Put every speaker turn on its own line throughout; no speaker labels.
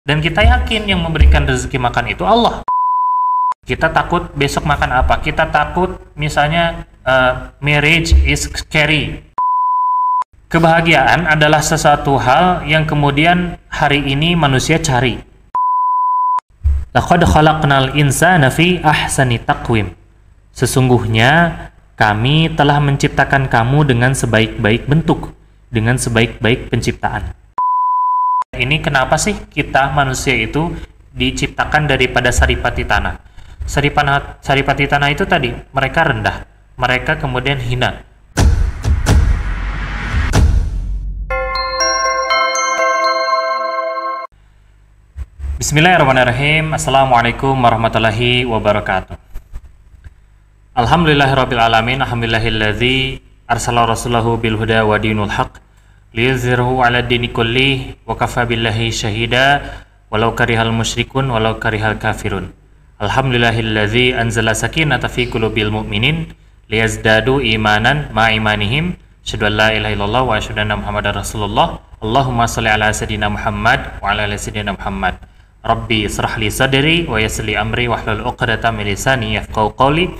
Dan kita yakin yang memberikan rezeki makan itu Allah. Kita takut besok makan apa. Kita takut misalnya marriage is scary. Kebahagiaan adalah sesuatu hal yang kemudian hari ini manusia cari. Laqad khalaqnal insana fi ahsani taqwim. Sesungguhnya kami telah menciptakan kamu dengan sebaik-baik bentuk, dengan sebaik-baik penciptaan. Ini kenapa sih kita manusia itu diciptakan daripada saripati tanah? Saripati tanah itu tadi, mereka rendah, mereka kemudian hina. Bismillahirrahmanirrahim. Assalamualaikum warahmatullahi wabarakatuh. Alhamdulillahirabbil alamin. Alhamdulillahilladzi arsala rasulahu bil huda wa dinul haq liyuzhirahu 'ala dini kulli wa kafa billahi syahida walau karihal musyrikun walau karihal kafirun. Alhamdulillahilladzi anzala sakinata fi qulubil mu'minin liyazdadu imanan ma imanihim. Asyhadu an la ilaha illallah wa asyhadu anna muhammadar rasulullah. Allahumma shalli ala sayidina Muhammad wa ala ali sayidina Muhammad. Rabbi israh li sadri wa yassir li amri wahlul 'uqdatam min lisani yafqahu qawli.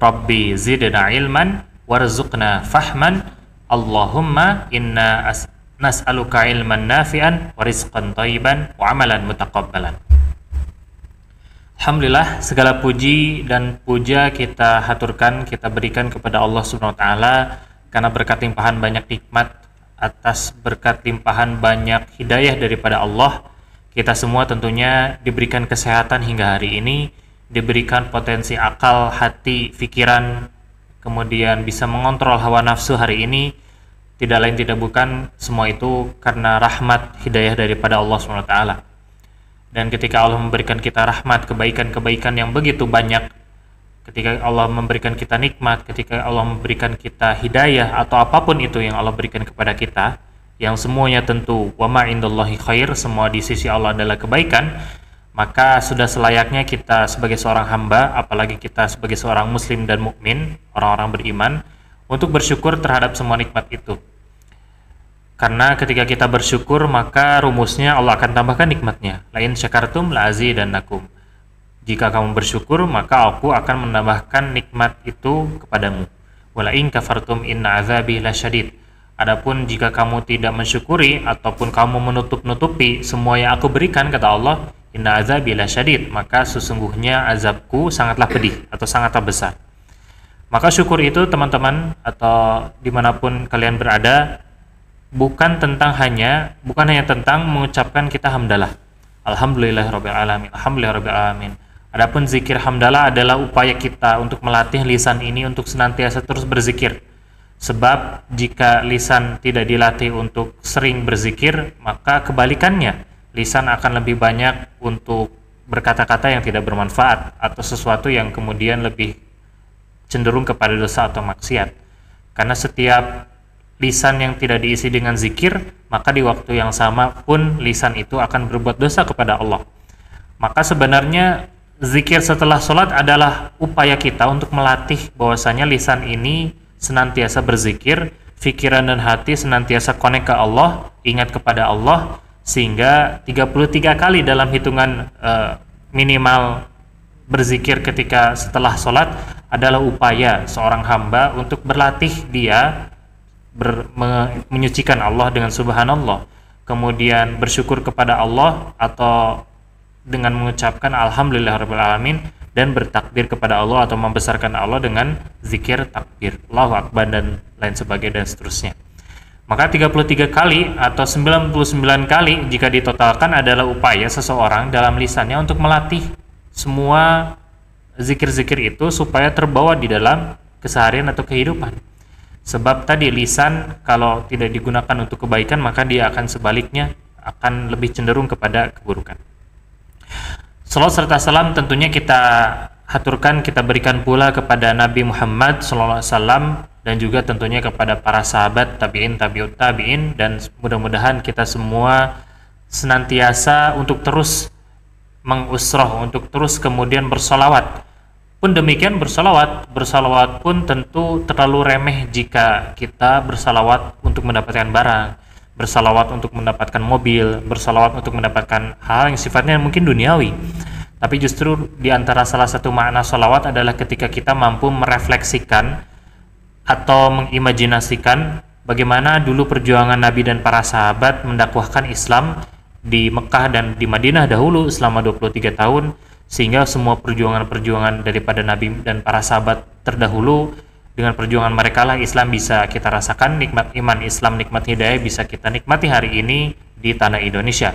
Rabbi zidna ilman warzuqna fahman. Allahumma inna nas'aluka ilman nafi'an wa rizqan thayyiban wa amalan mutaqabbalan. Alhamdulillah, segala puji dan puja kita haturkan, kita berikan kepada Allah Subhanahu wa taala karena berkat limpahan banyak nikmat, atas berkat limpahan banyak hidayah daripada Allah, kita semua tentunya diberikan kesehatan hingga hari ini, diberikan potensi akal, hati, pikiran, kemudian bisa mengontrol hawa nafsu hari ini. Tidak lain tidak bukan semua itu karena rahmat hidayah daripada Allah SWT. Dan ketika Allah memberikan kita rahmat, kebaikan-kebaikan yang begitu banyak, ketika Allah memberikan kita nikmat, ketika Allah memberikan kita hidayah atau apapun itu yang Allah berikan kepada kita, yang semuanya tentu wa ma indallahi khair, semua di sisi Allah adalah kebaikan, maka sudah selayaknya kita sebagai seorang hamba, apalagi kita sebagai seorang muslim dan mukmin, orang-orang beriman, untuk bersyukur terhadap semua nikmat itu. Karena ketika kita bersyukur, maka rumusnya Allah akan tambahkan nikmatnya. La in syakartum la azidannakum. Jika kamu bersyukur, maka aku akan menambahkan nikmat itu kepadamu. Wala in kafartum inna azabi lasyadid. Adapun jika kamu tidak mensyukuri ataupun kamu menutup-nutupi semua yang aku berikan, kata Allah, inna azabi lasyadid, maka sesungguhnya azabku sangatlah pedih atau sangatlah besar. Maka syukur itu teman-teman atau dimanapun kalian berada, bukan hanya tentang mengucapkan kita hamdalah, alhamdulillahirabbil alamin, alhamdulillahirabbil alamin. Adapun zikir hamdalah adalah upaya kita untuk melatih lisan ini untuk senantiasa terus berzikir. Sebab jika lisan tidak dilatih untuk sering berzikir, maka kebalikannya, lisan akan lebih banyak untuk berkata-kata yang tidak bermanfaat atau sesuatu yang kemudian lebih cenderung kepada dosa atau maksiat. Karena setiap lisan yang tidak diisi dengan zikir, maka di waktu yang sama pun lisan itu akan berbuat dosa kepada Allah. Maka sebenarnya zikir setelah sholat adalah upaya kita untuk melatih bahwasanya lisan ini senantiasa berzikir, pikiran dan hati senantiasa connect ke Allah, ingat kepada Allah, sehingga 33 kali dalam hitungan minimal berzikir ketika setelah sholat adalah upaya seorang hamba untuk berlatih dia menyucikan Allah dengan subhanallah, kemudian bersyukur kepada Allah atau dengan mengucapkan alhamdulillahirabbil alamin, dan bertakbir kepada Allah atau membesarkan Allah dengan zikir takbir, Allahu akbar dan lain sebagainya dan seterusnya. Maka 33 kali atau 99 kali jika ditotalkan adalah upaya seseorang dalam lisannya untuk melatih semua zikir-zikir itu supaya terbawa di dalam keseharian atau kehidupan. Sebab tadi lisan kalau tidak digunakan untuk kebaikan, maka dia akan sebaliknya akan lebih cenderung kepada keburukan. Shalawat serta salam tentunya kita haturkan, kita berikan pula kepada Nabi Muhammad SAW dan juga tentunya kepada para sahabat, tabi'in, tabi'ut tabi'in, dan mudah-mudahan kita semua senantiasa untuk terus mengusroh, untuk terus kemudian bersolawat. Pun demikian bersalawat pun tentu terlalu remeh jika kita bersalawat untuk mendapatkan barang. bersalawat untuk mendapatkan mobil, bersalawat untuk mendapatkan hal yang sifatnya mungkin duniawi. Tapi justru di antara salah satu makna salawat adalah ketika kita mampu merefleksikan atau mengimajinasikan bagaimana dulu perjuangan Nabi dan para sahabat mendakwahkan Islam di Mekah dan di Madinah dahulu selama 23 tahun, sehingga semua perjuangan-perjuangan daripada Nabi dan para sahabat terdahulu, dengan perjuangan mereka lah Islam bisa kita rasakan, nikmat iman Islam, nikmat hidayah bisa kita nikmati hari ini di tanah Indonesia.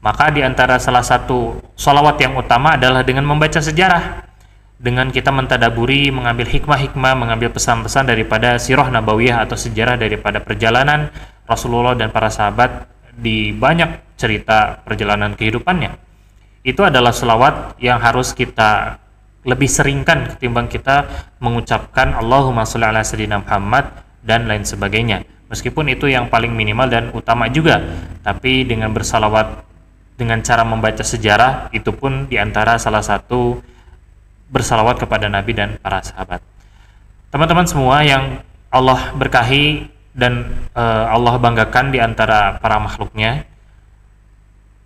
Maka di antara salah satu sholawat yang utama adalah dengan membaca sejarah, dengan kita mentadaburi, mengambil hikmah-hikmah, mengambil pesan-pesan daripada sirah nabawiyah atau sejarah daripada perjalanan Rasulullah dan para sahabat di banyak cerita perjalanan kehidupannya. Itu adalah sholawat yang harus kita lebih seringkan ketimbang kita mengucapkan Allahumma sholli ala sayyidina Muhammad dan lain sebagainya. Meskipun itu yang paling minimal dan utama juga, tapi dengan bersalawat dengan cara membaca sejarah itu pun diantara salah satu bersalawat kepada Nabi dan para sahabat. Teman-teman semua yang Allah berkahi dan Allah banggakan di antara para makhluknya,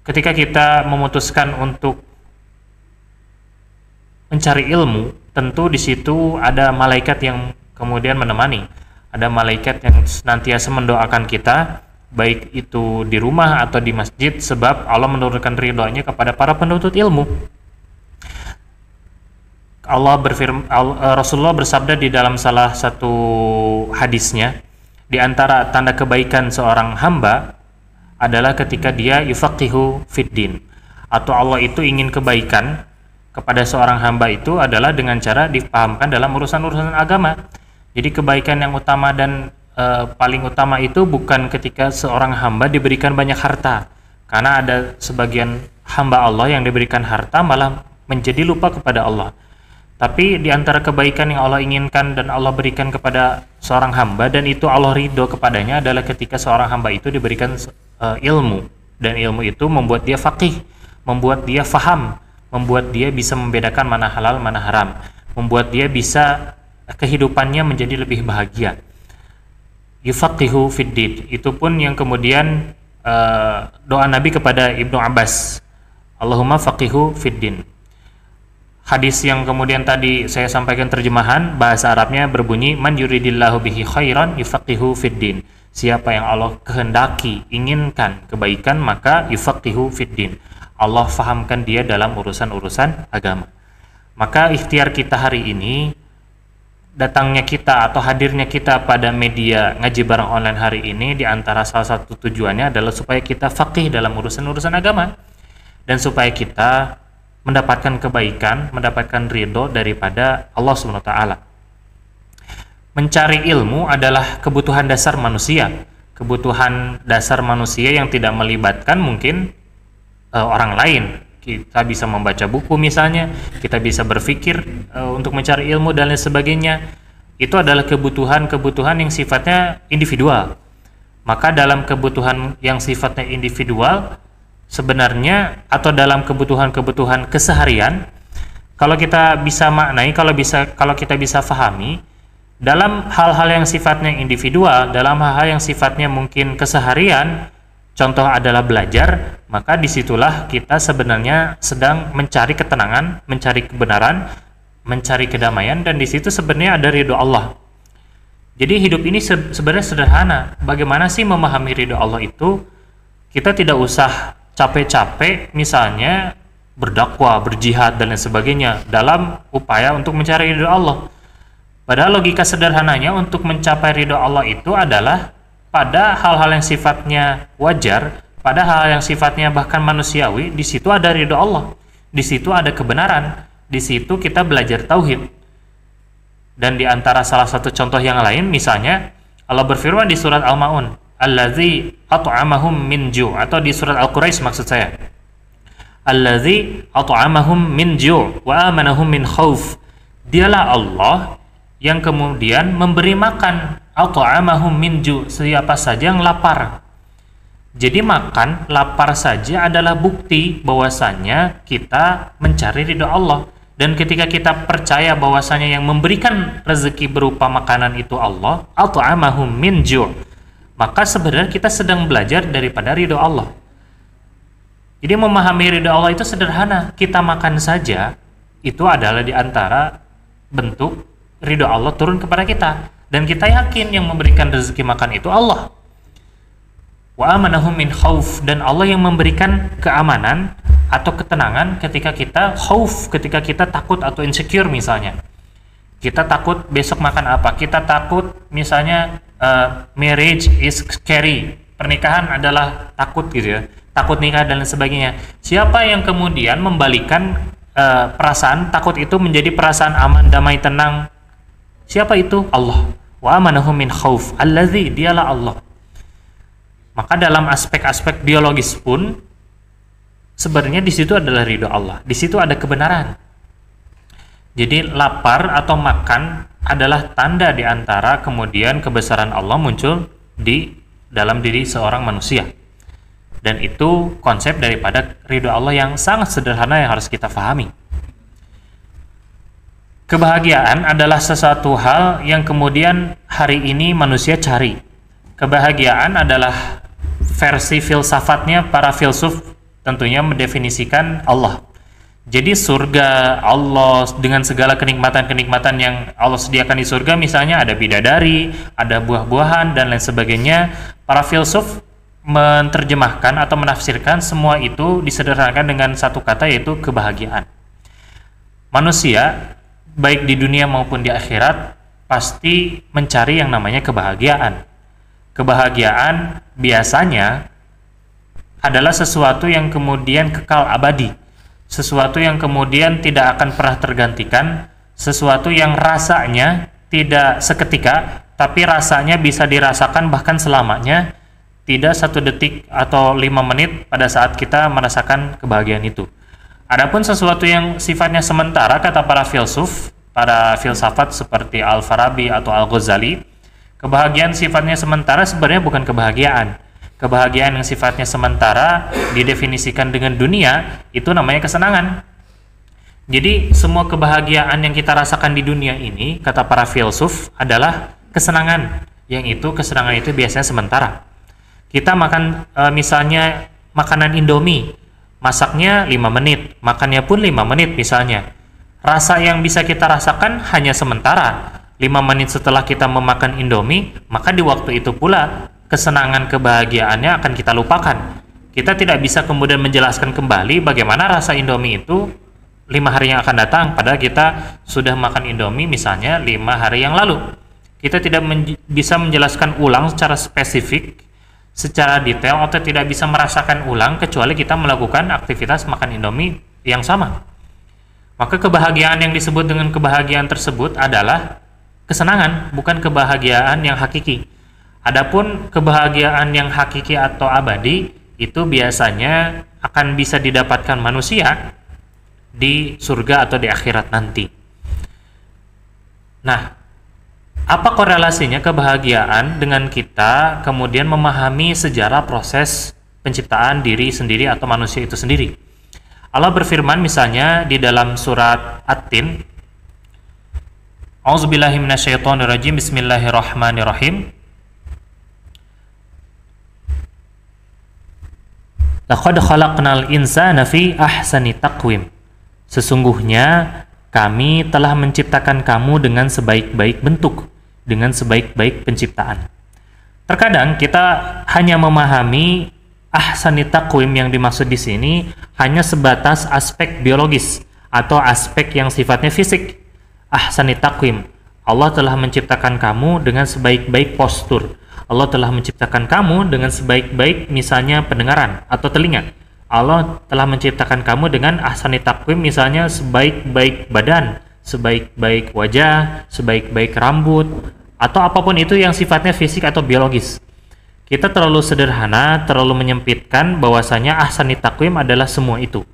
ketika kita memutuskan untuk mencari ilmu, tentu di situ ada malaikat yang kemudian menemani. Ada malaikat yang senantiasa mendoakan kita, baik itu di rumah atau di masjid, sebab Allah menurunkan ridhonya kepada para penuntut ilmu. Rasulullah bersabda di dalam salah satu hadisnya, di antara tanda kebaikan seorang hamba adalah ketika dia yufaqihu fiddin, atau Allah itu ingin kebaikan kepada seorang hamba itu adalah dengan cara dipahamkan dalam urusan-urusan agama. Jadi kebaikan yang utama dan paling utama itu bukan ketika seorang hamba diberikan banyak harta, karena ada sebagian hamba Allah yang diberikan harta malah menjadi lupa kepada Allah. Tapi di antara kebaikan yang Allah inginkan dan Allah berikan kepada seorang hamba, dan itu Allah ridho kepadanya, adalah ketika seorang hamba itu diberikan ilmu, dan ilmu itu membuat dia faqih, membuat dia faham, membuat dia bisa membedakan mana halal mana haram, membuat dia bisa kehidupannya menjadi lebih bahagia. Yufaqihu fiddin, itu pun yang kemudian doa Nabi kepada Ibnu Abbas, Allahumma faqihu fiddin. Hadis yang kemudian tadi saya sampaikan terjemahan bahasa Arabnya berbunyi, man yuridillahu bihi khairan yufaqihu fiddin. Siapa yang Allah kehendaki, inginkan kebaikan, maka yufaqihu fiddin, Allah fahamkan dia dalam urusan-urusan agama. Maka ikhtiar kita hari ini, datangnya kita atau hadirnya kita pada media ngaji bareng online hari ini, di antara salah satu tujuannya adalah supaya kita faqih dalam urusan-urusan agama, dan supaya kita mendapatkan kebaikan, mendapatkan ridho daripada Allah SWT. Mencari ilmu adalah kebutuhan dasar manusia, kebutuhan dasar manusia yang tidak melibatkan mungkin orang lain. Kita bisa membaca buku misalnya, kita bisa berpikir untuk mencari ilmu dan lain sebagainya. Itu adalah kebutuhan-kebutuhan yang sifatnya individual. Maka dalam kebutuhan yang sifatnya individual, sebenarnya atau dalam kebutuhan-kebutuhan keseharian, kalau kita bisa maknai, kalau kita bisa fahami, dalam hal-hal yang sifatnya individual, dalam hal-hal yang sifatnya mungkin keseharian, contoh adalah belajar, maka disitulah kita sebenarnya sedang mencari ketenangan, mencari kebenaran, mencari kedamaian, dan disitu sebenarnya ada ridho Allah. Jadi hidup ini sebenarnya sederhana. Bagaimana sih memahami ridho Allah itu? Kita tidak usah capek-capek misalnya berdakwah, berjihad dan lain sebagainya dalam upaya untuk mencari ridho Allah. Padahal logika sederhananya untuk mencapai ridho Allah itu adalah pada hal-hal yang sifatnya wajar, pada hal yang sifatnya bahkan manusiawi, di situ ada ridho Allah, di situ ada kebenaran, di situ kita belajar tauhid. Dan di antara salah satu contoh yang lain, misalnya Allah berfirman di surat Al-Maun, Allazi at'amahum min ju', atau di surat Al-Quraisy maksud saya, Allazi at'amahum min ju' wa amanahum min khauf. Dialah Allah yang kemudian memberi makan, at'amahum min ju', siapa saja yang lapar. Jadi makan, lapar saja adalah bukti bahwasanya kita mencari ridho Allah. Dan ketika kita percaya bahwasanya yang memberikan rezeki berupa makanan itu Allah, at'amahum min ju', maka sebenarnya kita sedang belajar daripada ridho Allah. Jadi memahami ridho Allah itu sederhana. Kita makan saja itu adalah di antara bentuk ridho Allah turun kepada kita, dan kita yakin yang memberikan rezeki makan itu Allah. Wa amanahum min khauf, dan Allah yang memberikan keamanan atau ketenangan ketika kita khauf, ketika kita takut atau insecure misalnya. Kita takut besok makan apa, kita takut misalnya marriage is scary, pernikahan adalah takut gitu ya, takut nikah dan lain sebagainya. Siapa yang kemudian membalikan perasaan takut itu menjadi perasaan aman, damai, tenang? Siapa itu? Allah. Wa amanahum min khauf, allazi, dialah Allah. Maka dalam aspek-aspek biologis pun sebenarnya di situ adalah ridho Allah. Di situ ada kebenaran. Jadi lapar atau makan adalah tanda di antara kemudian kebesaran Allah muncul di dalam diri seorang manusia. Dan itu konsep daripada ridho Allah yang sangat sederhana yang harus kita pahami. Kebahagiaan adalah sesuatu hal yang kemudian hari ini manusia cari. Kebahagiaan adalah versi filsafatnya para filsuf tentunya mendefinisikan Allah. Jadi surga Allah dengan segala kenikmatan-kenikmatan yang Allah sediakan di surga, misalnya ada bidadari, ada buah-buahan dan lain sebagainya. Para filsuf menerjemahkan atau menafsirkan semua itu disederhanakan dengan satu kata, yaitu kebahagiaan. Manusia baik di dunia maupun di akhirat pasti mencari yang namanya kebahagiaan. Kebahagiaan biasanya adalah sesuatu yang kemudian kekal abadi, sesuatu yang kemudian tidak akan pernah tergantikan, sesuatu yang rasanya tidak seketika tapi rasanya bisa dirasakan bahkan selamanya, tidak 1 detik atau 5 menit pada saat kita merasakan kebahagiaan itu. Adapun sesuatu yang sifatnya sementara, kata para filsuf, para filsafat seperti Al-Farabi atau Al-Ghazali, kebahagiaan sifatnya sementara sebenarnya bukan kebahagiaan. Kebahagiaan yang sifatnya sementara didefinisikan dengan dunia, itu namanya kesenangan. Jadi semua kebahagiaan yang kita rasakan di dunia ini, kata para filsuf, adalah kesenangan. Yang itu kesenangan itu biasanya sementara. Kita makan misalnya makanan Indomie, masaknya 5 menit, makannya pun 5 menit misalnya. Rasa yang bisa kita rasakan hanya sementara. 5 menit setelah kita memakan Indomie, maka di waktu itu pula kesenangan kebahagiaannya akan kita lupakan. Kita tidak bisa kemudian menjelaskan kembali bagaimana rasa Indomie itu 5 hari yang akan datang, padahal kita sudah makan Indomie misalnya 5 hari yang lalu. Kita tidak bisa menjelaskan ulang secara spesifik, secara detail, atau tidak bisa merasakan ulang kecuali kita melakukan aktivitas makan Indomie yang sama. Maka kebahagiaan yang disebut dengan kebahagiaan tersebut adalah kesenangan, bukan kebahagiaan yang hakiki. Adapun kebahagiaan yang hakiki atau abadi itu biasanya akan bisa didapatkan manusia di surga atau di akhirat nanti. Nah, apa korelasinya kebahagiaan dengan kita kemudian memahami sejarah proses penciptaan diri sendiri atau manusia itu sendiri? Allah berfirman misalnya di dalam surat At-Tin, A'udzubillahi minasyaitonirrajim, bismillahirrahmanirrahim. Laqad khalaqnal insana fi ahsani taqwim. Sesungguhnya kami telah menciptakan kamu dengan sebaik-baik bentuk, dengan sebaik-baik penciptaan. Terkadang kita hanya memahami ahsani taqwim yang dimaksud di sini hanya sebatas aspek biologis atau aspek yang sifatnya fisik. Ahsani taqwim, Allah telah menciptakan kamu dengan sebaik-baik postur. Allah telah menciptakan kamu dengan sebaik-baik misalnya pendengaran atau telinga. Allah telah menciptakan kamu dengan ahsani taqwim misalnya sebaik-baik badan, sebaik-baik wajah, sebaik-baik rambut, atau apapun itu yang sifatnya fisik atau biologis. Kita terlalu sederhana, terlalu menyempitkan bahwasanya ahsani taqwim adalah semua itu.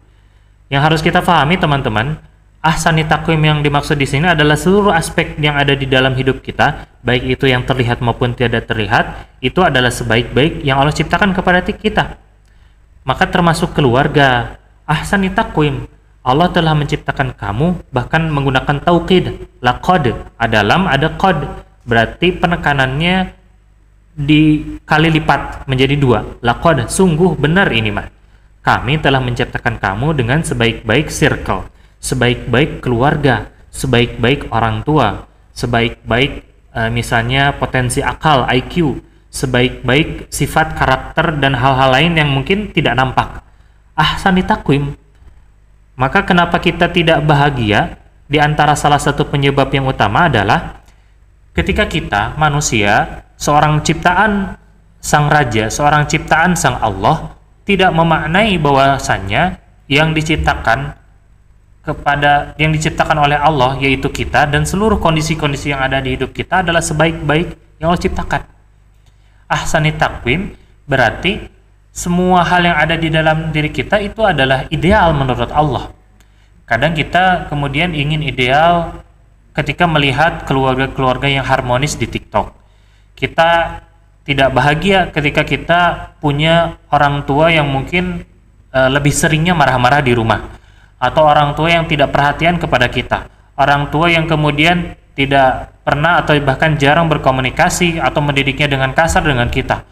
Yang harus kita pahami teman-teman, ahsani taqwim yang dimaksud di sini adalah seluruh aspek yang ada di dalam hidup kita, baik itu yang terlihat maupun tidak terlihat, itu adalah sebaik-baik yang Allah ciptakan kepada kita. Maka termasuk keluarga, ahsani taqwim. Allah telah menciptakan kamu bahkan menggunakan taukid, laqad, dalam ada qad, berarti penekanannya dikali lipat menjadi 2. Laqad, sungguh benar ini mah. Kami telah menciptakan kamu dengan sebaik-baik circle, sebaik-baik keluarga, sebaik-baik orang tua, sebaik-baik misalnya potensi akal, IQ, sebaik-baik sifat karakter dan hal-hal lain yang mungkin tidak nampak. Ahsani takwim. Maka kenapa kita tidak bahagia? Di antara salah satu penyebab yang utama adalah ketika kita manusia, seorang ciptaan sang raja, seorang ciptaan sang Allah, tidak memaknai bahwasannya yang diciptakan oleh Allah, yaitu kita dan seluruh kondisi-kondisi yang ada di hidup kita adalah sebaik-baik yang Allah ciptakan. Ahsani takwim berarti semua hal yang ada di dalam diri kita itu adalah ideal menurut Allah. Kadang kita kemudian ingin ideal ketika melihat keluarga-keluarga yang harmonis di TikTok. Kita tidak bahagia ketika kita punya orang tua yang mungkin lebih seringnya marah-marah di rumah, atau orang tua yang tidak perhatian kepada kita, orang tua yang kemudian tidak pernah atau bahkan jarang berkomunikasi atau mendidiknya dengan kasar dengan kita.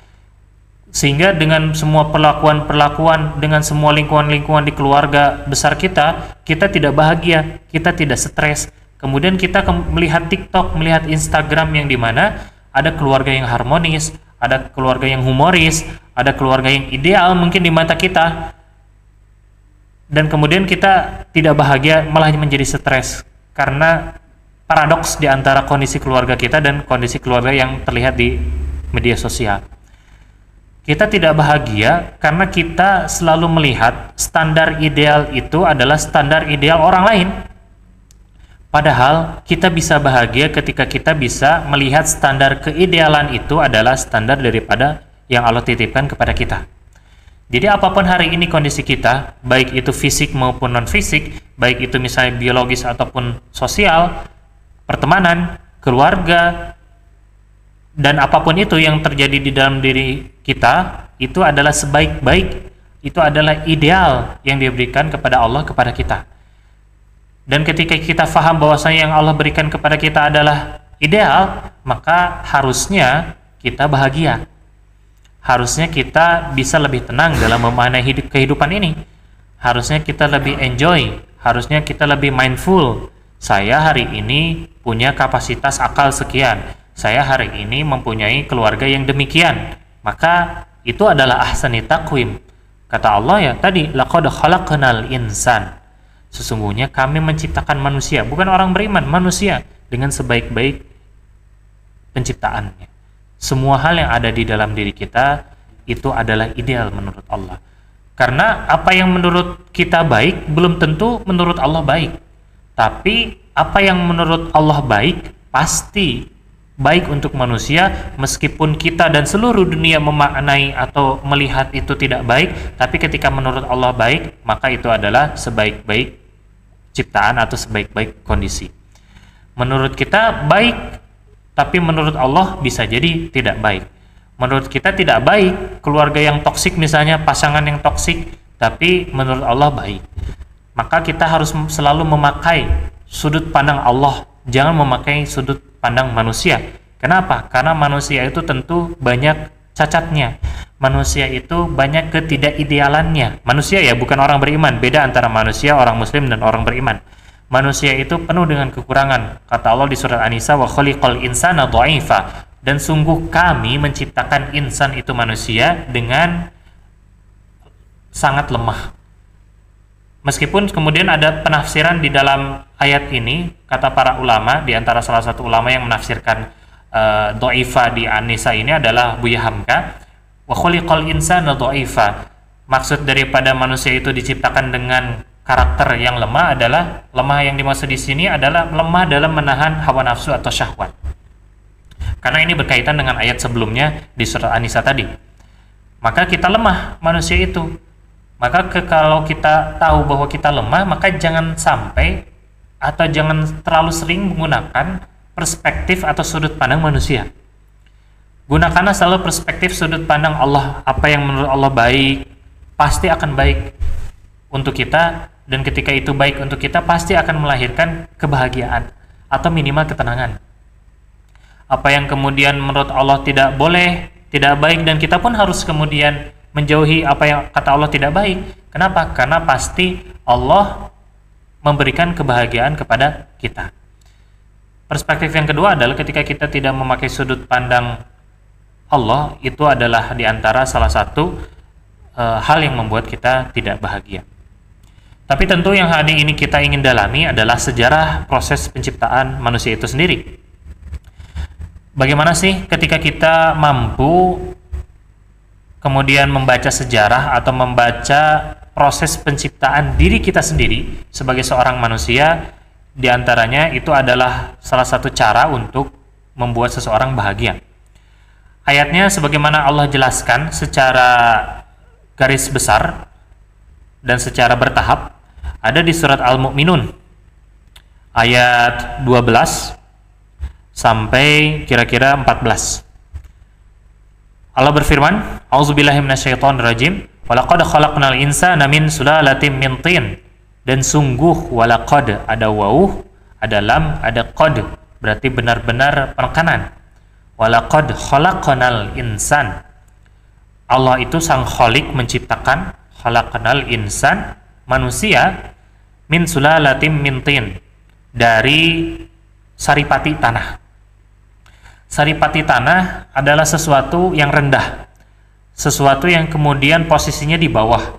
Sehingga dengan semua perlakuan-perlakuan, dengan semua lingkungan-lingkungan di keluarga besar kita tidak bahagia, kita tidak stres. Kemudian kita melihat TikTok, melihat Instagram yang dimana ada keluarga yang harmonis, ada keluarga yang humoris, ada keluarga yang ideal mungkin di mata kita. Dan kemudian kita tidak bahagia, malah menjadi stres karena paradoks di antara kondisi keluarga kita dan kondisi keluarga yang terlihat di media sosial. Kita tidak bahagia karena kita selalu melihat standar ideal itu adalah standar ideal orang lain. Padahal kita bisa bahagia ketika kita bisa melihat standar keidealan itu adalah standar daripada yang Allah titipkan kepada kita. Jadi apapun hari ini kondisi kita, baik itu fisik maupun non-fisik, baik itu misalnya biologis ataupun sosial, pertemanan, keluarga, dan apapun itu yang terjadi di dalam diri kita, itu adalah sebaik-baik, itu adalah ideal yang diberikan kepada Allah kepada kita. Dan ketika kita faham bahwasanya yang Allah berikan kepada kita adalah ideal, maka harusnya kita bahagia. Harusnya kita bisa lebih tenang dalam memaknai kehidupan ini. Harusnya kita lebih enjoy, harusnya kita lebih mindful. Saya hari ini punya kapasitas akal sekian, saya hari ini mempunyai keluarga yang demikian, maka itu adalah ahsani takwim. Kata Allah ya tadi, laqad khalaqnal insan. Sesungguhnya kami menciptakan manusia, bukan orang beriman, manusia dengan sebaik-baik penciptaannya. Semua hal yang ada di dalam diri kita itu adalah ideal menurut Allah. Karena apa yang menurut kita baik belum tentu menurut Allah baik. Tapi apa yang menurut Allah baik pasti baik untuk manusia, meskipun kita dan seluruh dunia memaknai atau melihat itu tidak baik, tapi ketika menurut Allah baik, maka itu adalah sebaik-baik ciptaan atau sebaik-baik kondisi. Menurut kita baik, tapi menurut Allah bisa jadi tidak baik. Menurut kita tidak baik, keluarga yang toksik misalnya, pasangan yang toksik, tapi menurut Allah baik. Maka kita harus selalu memakai sudut pandang Allah, jangan memakai sudut pandang manusia. Kenapa? Karena manusia itu tentu banyak cacatnya. Manusia itu banyak ketidakidealannya. Manusia ya, bukan orang beriman. Beda antara manusia, orang muslim dan orang beriman. Manusia itu penuh dengan kekurangan. Kata Allah di surat An-Nisa, wa khaliqal insana dha'ifa. Dan sungguh kami menciptakan insan itu manusia dengan sangat lemah. Meskipun kemudian ada penafsiran di dalam ayat ini, kata para ulama, di antara salah satu ulama yang menafsirkan dha'ifa di An-Nisa ini adalah Buya Hamka, wa khaliqal insana dha'ifa. Maksud daripada manusia itu diciptakan dengan karakter yang lemah adalah, lemah yang dimaksud di sini adalah lemah dalam menahan hawa nafsu atau syahwat. Karena ini berkaitan dengan ayat sebelumnya di surat An-Nisa tadi. Maka kita lemah manusia itu. Maka kalau kita tahu bahwa kita lemah, maka jangan sampai atau jangan terlalu sering menggunakan perspektif atau sudut pandang manusia. Gunakanlah selalu perspektif sudut pandang Allah. Apa yang menurut Allah baik, pasti akan baik untuk kita, dan ketika itu baik untuk kita pasti akan melahirkan kebahagiaan atau minimal ketenangan. apa yang kemudian menurut Allah tidak boleh, tidak baik, dan kita pun harus kemudian menjauhi apa yang kata Allah tidak baik. Kenapa? Karena pasti Allah memberikan kebahagiaan kepada kita. Perspektif yang kedua adalah ketika kita tidak memakai sudut pandang Allah, itu adalah diantara salah satu hal yang membuat kita tidak bahagia. Tapi tentu yang hari ini kita ingin dalami adalah sejarah proses penciptaan manusia itu sendiri. Bagaimana sih ketika kita mampu kemudian membaca sejarah atau membaca proses penciptaan diri kita sendiri sebagai seorang manusia, diantaranya itu adalah salah satu cara untuk membuat seseorang bahagia. Ayatnya sebagaimana Allah jelaskan secara garis besar dan secara bertahap, ada di surat Al-Mu'minun ayat 12 sampai kira-kira 14. Allah berfirman, A'udzubillahi minasyaitonirrajim, walaqad khalaqnal insana min sulalatin min tin. Dan sungguh, walaqad, ada waw, ada lam, ada qad, berarti benar-benar penekanan. Walaqad khalaqnal insan. Allah itu sang khalik menciptakan, khalaqnal insan, manusia, min sulalatin min tin, dari saripati tanah. Saripati tanah adalah sesuatu yang rendah, sesuatu yang kemudian posisinya di bawah.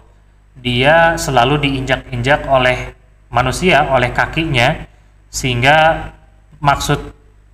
Dia selalu diinjak-injak oleh manusia, oleh kakinya, sehingga maksud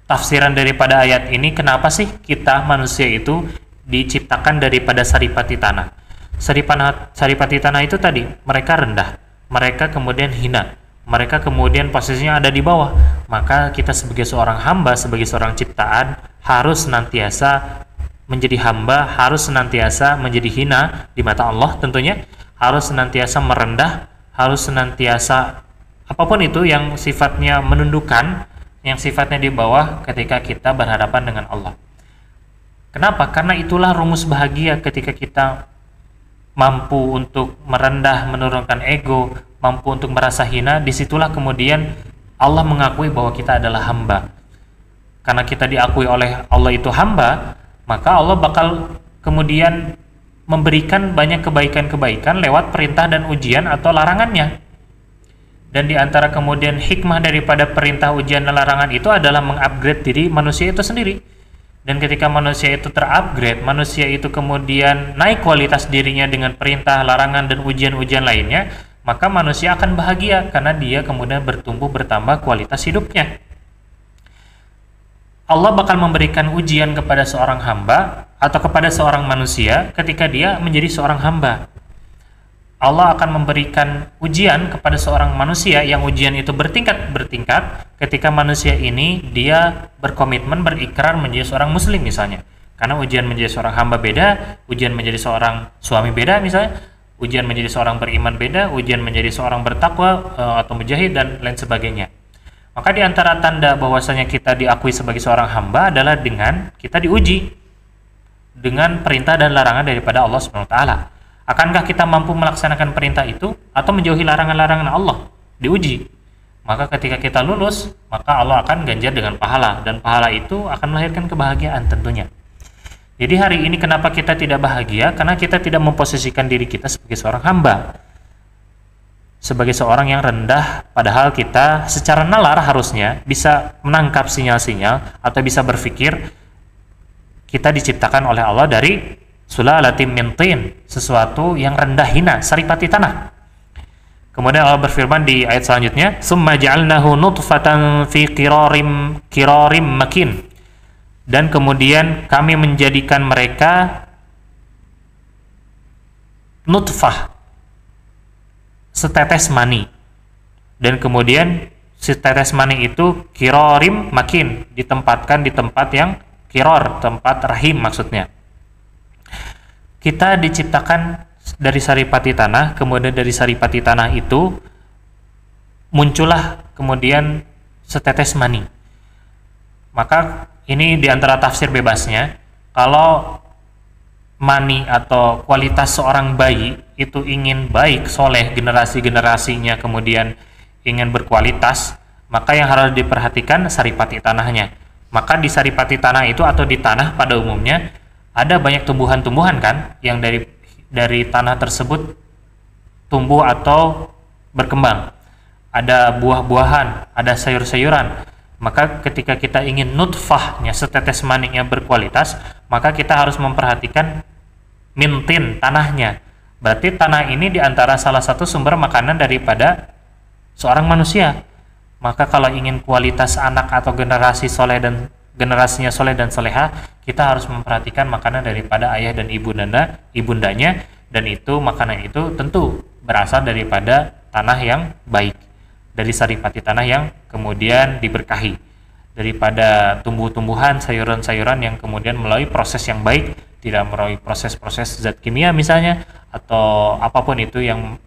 tafsiran daripada ayat ini, kenapa sih kita manusia itu diciptakan daripada saripati tanah? Saripati tanah itu tadi, mereka rendah, mereka kemudian hina, mereka kemudian posisinya ada di bawah. Maka kita sebagai seorang hamba, sebagai seorang ciptaan, harus senantiasa menjadi hamba, harus senantiasa menjadi hina di mata Allah tentunya, harus senantiasa merendah, harus senantiasa apapun itu yang sifatnya menundukkan, yang sifatnya di bawah ketika kita berhadapan dengan Allah. Kenapa? Karena itulah rumus bahagia ketika kita mampu untuk merendah, menurunkan ego, mampu untuk merasa hina. Disitulah kemudian Allah mengakui bahwa kita adalah hamba. Karena kita diakui oleh Allah itu hamba, maka Allah bakal kemudian memberikan banyak kebaikan-kebaikan lewat perintah dan ujian atau larangannya. Dan diantara kemudian hikmah daripada perintah, ujian, dan larangan itu adalah mengupgrade diri manusia itu sendiri. Dan ketika manusia itu terupgrade, manusia itu kemudian naik kualitas dirinya dengan perintah, larangan, dan ujian-ujian lainnya, maka manusia akan bahagia karena dia kemudian bertumbuh, bertambah kualitas hidupnya. Allah bakal memberikan ujian kepada seorang hamba atau kepada seorang manusia ketika dia menjadi seorang hamba. Allah akan memberikan ujian kepada seorang manusia yang ujian itu bertingkat ketika manusia ini dia berkomitmen, berikrar menjadi seorang muslim misalnya. Karena ujian menjadi seorang hamba beda, ujian menjadi seorang suami beda misalnya, ujian menjadi seorang beriman beda, ujian menjadi seorang bertakwa atau mujahid dan lain sebagainya. Maka di antara tanda bahwasanya kita diakui sebagai seorang hamba adalah dengan kita diuji dengan perintah dan larangan daripada Allah Subhanahu wa taala. Akankah kita mampu melaksanakan perintah itu atau menjauhi larangan-larangan Allah? Diuji. Maka ketika kita lulus, maka Allah akan ganjar dengan pahala, dan pahala itu akan melahirkan kebahagiaan tentunya. Jadi hari ini kenapa kita tidak bahagia? Karena kita tidak memposisikan diri kita sebagai seorang hamba, sebagai seorang yang rendah, padahal kita secara nalar harusnya bisa menangkap sinyal-sinyal atau bisa berpikir kita diciptakan oleh Allah dari sulalatin min tin, sesuatu yang rendah hina, saripati tanah. Kemudian Allah berfirman di ayat selanjutnya, summa ja'alnahu nutfatan fi qirarim makin. Dan kemudian kami menjadikan mereka nutfah, setetes mani. Dan kemudian setetes mani itu qirarim makin, ditempatkan di tempat yang qiror, tempat rahim maksudnya. Kita diciptakan dari saripati tanah, kemudian dari saripati tanah itu muncullah kemudian setetes mani. Maka ini diantara tafsir bebasnya, kalau mani atau kualitas seorang bayi itu ingin baik, soleh, generasi-generasinya kemudian ingin berkualitas, maka yang harus diperhatikan saripati tanahnya. Maka di saripati tanah itu atau di tanah pada umumnya ada banyak tumbuhan-tumbuhan kan yang dari tanah tersebut tumbuh atau berkembang. Ada buah-buahan, ada sayur-sayuran. Maka ketika kita ingin nutfahnya, setetes maniknya berkualitas, maka kita harus memperhatikan mintin tanahnya. Berarti tanah ini diantara salah satu sumber makanan daripada seorang manusia. Maka kalau ingin kualitas anak atau generasi soleh dan generasinya soleh dan soleha, kita harus memperhatikan makanan daripada ayah dan ibundanya, dan itu makanan itu tentu berasal daripada tanah yang baik, dari saripati tanah yang kemudian diberkahi, daripada tumbuh-tumbuhan, sayuran-sayuran yang kemudian melalui proses yang baik, tidak melalui proses-proses zat kimia misalnya, atau apapun itu yang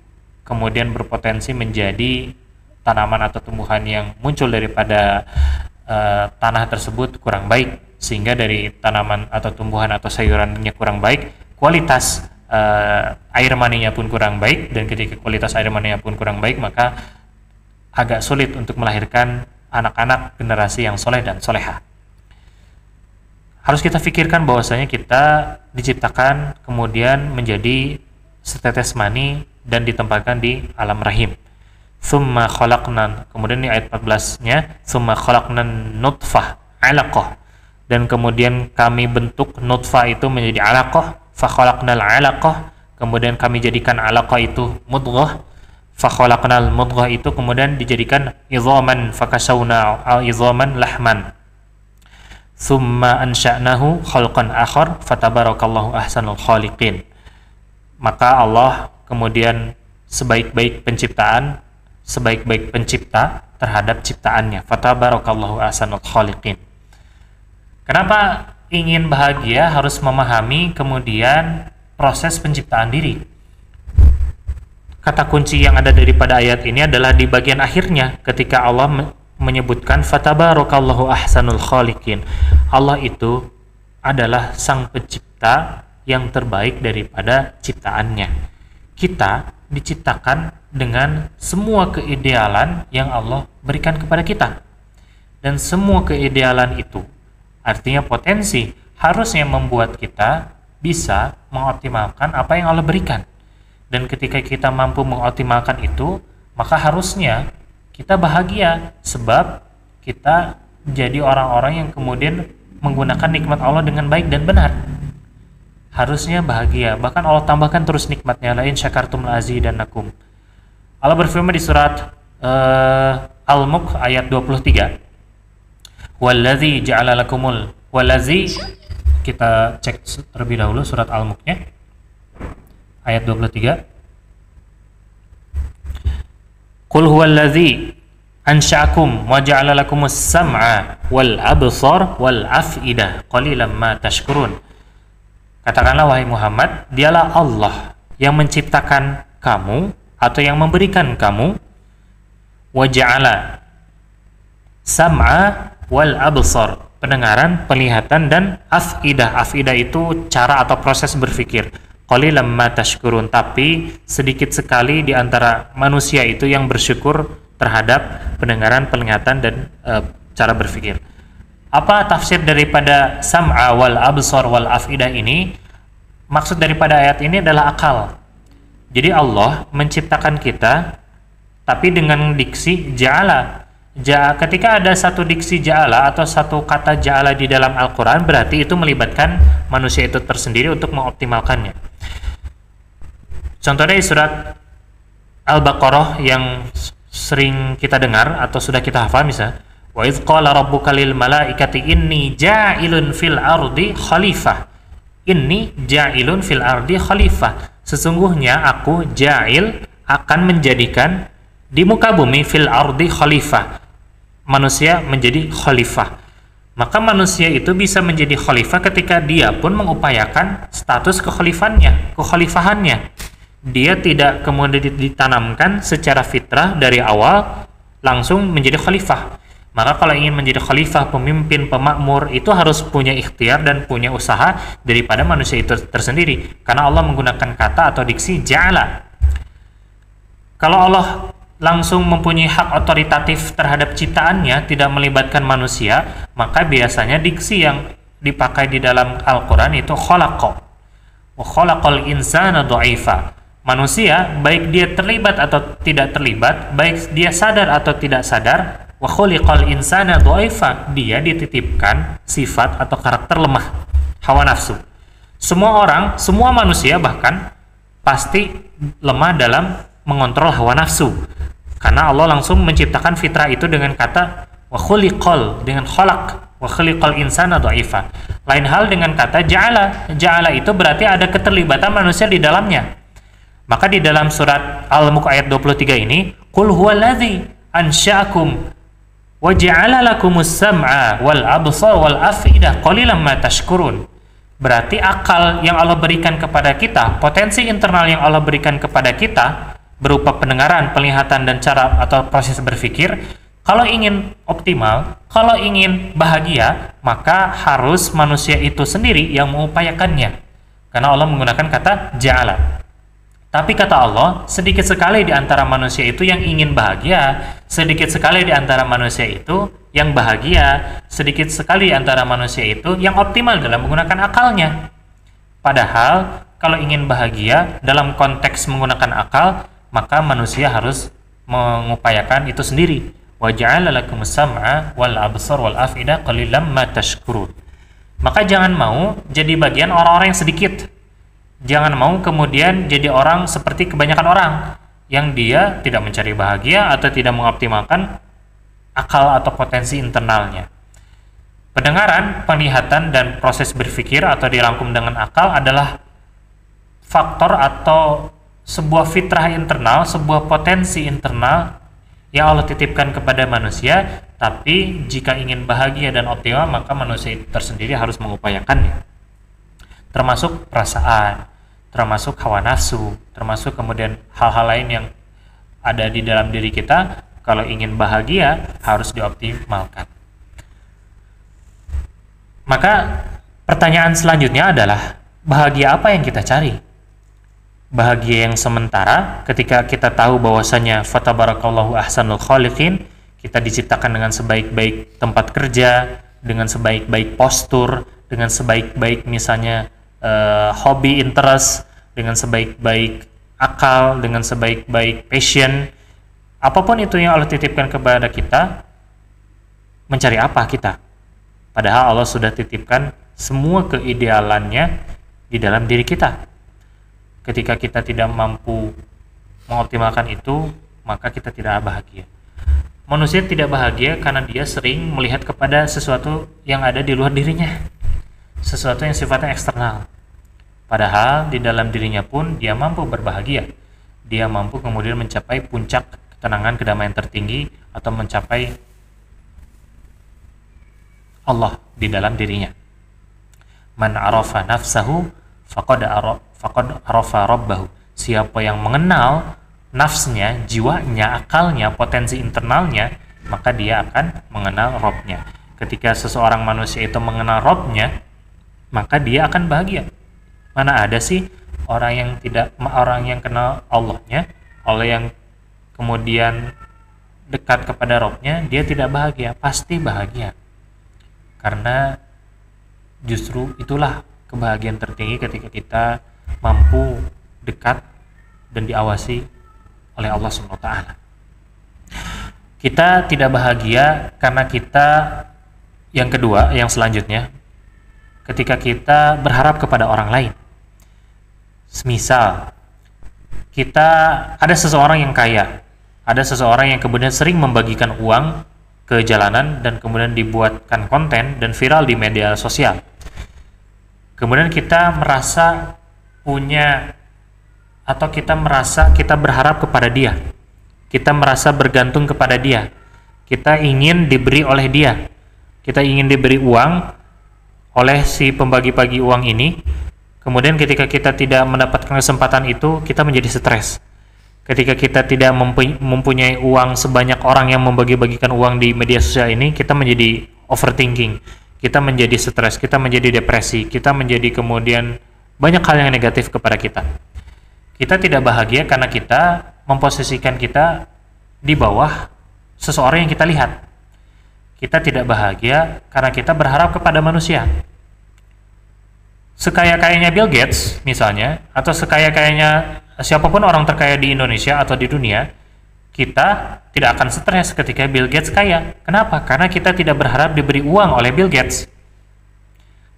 kemudian berpotensi menjadi tanaman atau tumbuhan yang muncul daripada tanah tersebut kurang baik, sehingga dari tanaman atau tumbuhan atau sayurannya kurang baik, kualitas air maninya pun kurang baik, dan ketika kualitas air maninya pun kurang baik, maka agak sulit untuk melahirkan anak-anak generasi yang soleh dan soleha. Harus kita pikirkan bahwasanya kita diciptakan kemudian menjadi setetes mani dan ditempatkan di alam rahim. Tsumma khalaqna, kemudian di ayat 14-nya, tsumma khalaqna nutfah 'alaqah, dan kemudian kami bentuk nutfah itu menjadi 'alaqah, fa khalaqnal 'alaqah, kemudian kami jadikan 'alaqah itu mudghah, fa khalaqnal mudghah itu kemudian dijadikan idhaman, fakasawna idhaman lahman, tsumma ansha'nahu khalqan akhar, fatabarakallahu ahsanul khaliqin. Maka Allah kemudian sebaik-baik penciptaan, sebaik-baik pencipta terhadap ciptaannya. Fatabarakallahu ahsanul khaliqin. Kenapa ingin bahagia harus memahami kemudian proses penciptaan diri? Kata kunci yang ada daripada ayat ini adalah di bagian akhirnya ketika Allah menyebutkan fatabarakallahu ahsanul khaliqin. Allah itu adalah sang pencipta yang terbaik daripada ciptaannya. Kita diciptakan dengan semua keidealan yang Allah berikan kepada kita, dan semua keidealan itu artinya potensi harusnya membuat kita bisa mengoptimalkan apa yang Allah berikan. Dan ketika kita mampu mengoptimalkan itu, maka harusnya kita bahagia, sebab kita jadi orang-orang yang kemudian menggunakan nikmat Allah dengan baik dan benar. Harusnya bahagia. Bahkan Allah tambahkan terus nikmatnya, la in syakartum la azidannakum. Allah berfirman di surat Al-Mulk ayat 23, wallazi ja'ala lakumul, wallazi, kita cek terlebih dahulu surat Al-Mulknya ayat 23. Qul huwallazi ansha'akum wa ja'ala lakumus sam'a wal absar wal af'idah qalilan ma tashkurun. Katakanlah wahai Muhammad, dialah Allah yang menciptakan kamu atau yang memberikan kamu, wa ja'ala sam'a wal absar, pendengaran, penglihatan, dan af'idah. Af'idah itu cara atau proses berpikir. Qalilan ma tashkurun, tapi sedikit sekali di antara manusia itu yang bersyukur terhadap pendengaran, penglihatan, dan cara berpikir. Apa tafsir daripada sam'a wal absar wal af'idah ini? Maksud daripada ayat ini adalah akal. Jadi Allah menciptakan kita tapi dengan diksi ja'ala. Ketika ada satu diksi ja'ala atau satu kata ja'ala di dalam Al-Quran, berarti itu melibatkan manusia itu tersendiri untuk mengoptimalkannya. Contohnya di surat Al-Baqarah yang sering kita dengar atau sudah kita hafal, misalnya wa idz qala rabbuka lil malaikati inni ja'ilun fil ardi khalifah. Inni ja'ilun fil ardi khalifah. Sesungguhnya aku ja'il akan menjadikan di muka bumi fil ardi khalifah. Manusia menjadi khalifah. Maka manusia itu bisa menjadi khalifah ketika dia pun mengupayakan status kekhalifahannya. Dia tidak kemudian ditanamkan secara fitrah dari awal langsung menjadi khalifah. Maka kalau ingin menjadi khalifah, pemimpin, pemakmur, itu harus punya ikhtiar dan punya usaha daripada manusia itu tersendiri. Karena Allah menggunakan kata atau diksi ja'ala. Kalau Allah langsung mempunyai hak otoritatif terhadap ciptaannya, tidak melibatkan manusia, maka biasanya diksi yang dipakai di dalam Al-Quran itu khalaqa wa khalaqal insana dha'ifa. Manusia, baik dia terlibat atau tidak terlibat, baik dia sadar atau tidak sadar, wa khuliqal insana dha'ifa, dia dititipkan sifat atau karakter lemah, hawa nafsu. Semua orang, semua manusia bahkan pasti lemah dalam mengontrol hawa nafsu. Karena Allah langsung menciptakan fitrah itu dengan kata wa khuliqal, dengan khalaq, wa khuliqal insana dha'ifa. Lain hal dengan kata ja'ala. Ja'ala itu berarti ada keterlibatan manusia di dalamnya. Maka di dalam surat Al-Mulk ayat 23 ini, qul huwallazi ansha'akum wa ja'ala lakumus sam'a wal absar wal afidah qalilan ma tashkurun. Berarti akal yang Allah berikan kepada kita, potensi internal yang Allah berikan kepada kita berupa pendengaran, penglihatan, dan cara atau proses berpikir, kalau ingin optimal, kalau ingin bahagia, maka harus manusia itu sendiri yang mengupayakannya. Karena Allah menggunakan kata ja'ala. Tapi kata Allah, sedikit sekali di antara manusia itu yang ingin bahagia, sedikit sekali di antara manusia itu yang bahagia, sedikit sekali di antara manusia itu yang optimal dalam menggunakan akalnya. Padahal, kalau ingin bahagia dalam konteks menggunakan akal, maka manusia harus mengupayakan itu sendiri. Wa ja'ala lakumus sam'a wal absar wal afidah qalilan ma tashkurun. Maka jangan mau jadi bagian orang-orang yang sedikit. Jangan mau kemudian jadi orang seperti kebanyakan orang yang dia tidak mencari bahagia atau tidak mengoptimalkan akal atau potensi internalnya. Pendengaran, penglihatan, dan proses berpikir atau dirangkum dengan akal adalah faktor atau sebuah fitrah internal, sebuah potensi internal yang Allah titipkan kepada manusia. Tapi jika ingin bahagia dan optimal, maka manusia itu tersendiri harus mengupayakannya, termasuk perasaan, termasuk hawa nafsu, termasuk kemudian hal-hal lain yang ada di dalam diri kita. Kalau ingin bahagia harus dioptimalkan. Maka pertanyaan selanjutnya adalah, bahagia apa yang kita cari? Bahagia yang sementara ketika kita tahu bahwasanya fatabarakallahu ahsanul khaliqin, kita diciptakan dengan sebaik-baik tempat kerja, dengan sebaik-baik postur, dengan sebaik-baik misalnya hobi, interest, dengan sebaik-baik akal, dengan sebaik-baik passion, apapun itu yang Allah titipkan kepada kita, mencari apa kita? Padahal Allah sudah titipkan semua keidealannya di dalam diri kita. Ketika kita tidak mampu mengoptimalkan itu, maka kita tidak bahagia. Manusia tidak bahagia karena dia sering melihat kepada sesuatu yang ada di luar dirinya, sesuatu yang sifatnya eksternal. Padahal di dalam dirinya pun dia mampu berbahagia. Dia mampu kemudian mencapai puncak ketenangan, kedamaian tertinggi, atau mencapai Allah di dalam dirinya. Man arafa nafsahu faqad arafa rabbahu. Siapa yang mengenal nafsnya, jiwanya, akalnya, potensi internalnya, maka dia akan mengenal Rabbnya. Ketika seseorang manusia itu mengenal Rabbnya, maka dia akan bahagia. Mana ada sih orang yang kenal Allahnya, Allah yang kemudian dekat kepada Rabbnya, dia tidak bahagia? Pasti bahagia. Karena justru itulah kebahagiaan tertinggi ketika kita mampu dekat dan diawasi oleh Allah SWT. Kita tidak bahagia karena kita, yang kedua, yang selanjutnya, ketika kita berharap kepada orang lain. Semisal kita ada seseorang yang kaya, ada seseorang yang kemudian sering membagikan uang ke jalanan dan kemudian dibuatkan konten dan viral di media sosial. Kemudian kita merasa punya, atau kita merasa kita berharap kepada dia, kita merasa bergantung kepada dia, kita ingin diberi oleh dia, kita ingin diberi uang oleh si pembagi-bagi uang ini. Kemudian ketika kita tidak mendapatkan kesempatan itu, kita menjadi stres. Ketika kita tidak mempunyai uang sebanyak orang yang membagi-bagikan uang di media sosial ini, kita menjadi overthinking, kita menjadi stres, kita menjadi depresi, kita menjadi kemudian banyak hal yang negatif kepada kita. Kita tidak bahagia karena kita memposisikan kita di bawah seseorang yang kita lihat. Kita tidak bahagia karena kita berharap kepada manusia. Sekaya-kayanya Bill Gates misalnya, atau sekaya-kayanya siapapun orang terkaya di Indonesia atau di dunia, kita tidak akan stres ketika Bill Gates kaya. Kenapa? Karena kita tidak berharap diberi uang oleh Bill Gates.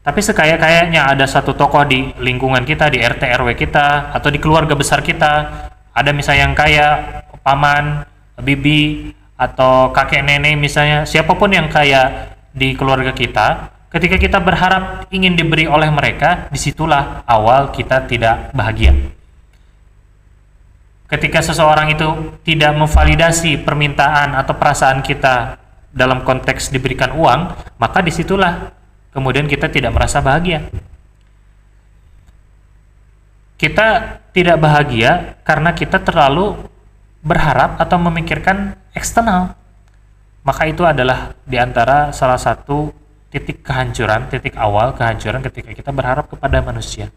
Tapi sekaya-kayanya ada satu tokoh di lingkungan kita, di RT RW kita, atau di keluarga besar kita, ada misalnya yang kaya, paman, bibi, atau kakek nenek misalnya, siapapun yang kaya di keluarga kita, ketika kita berharap ingin diberi oleh mereka, disitulah awal kita tidak bahagia. Ketika seseorang itu tidak memvalidasi permintaan atau perasaan kita dalam konteks diberikan uang, maka disitulah kemudian kita tidak merasa bahagia. Kita tidak bahagia karena kita terlalu berharap atau memikirkan eksternal. Maka itu adalah diantara salah satu titik kehancuran, titik awal kehancuran ketika kita berharap kepada manusia.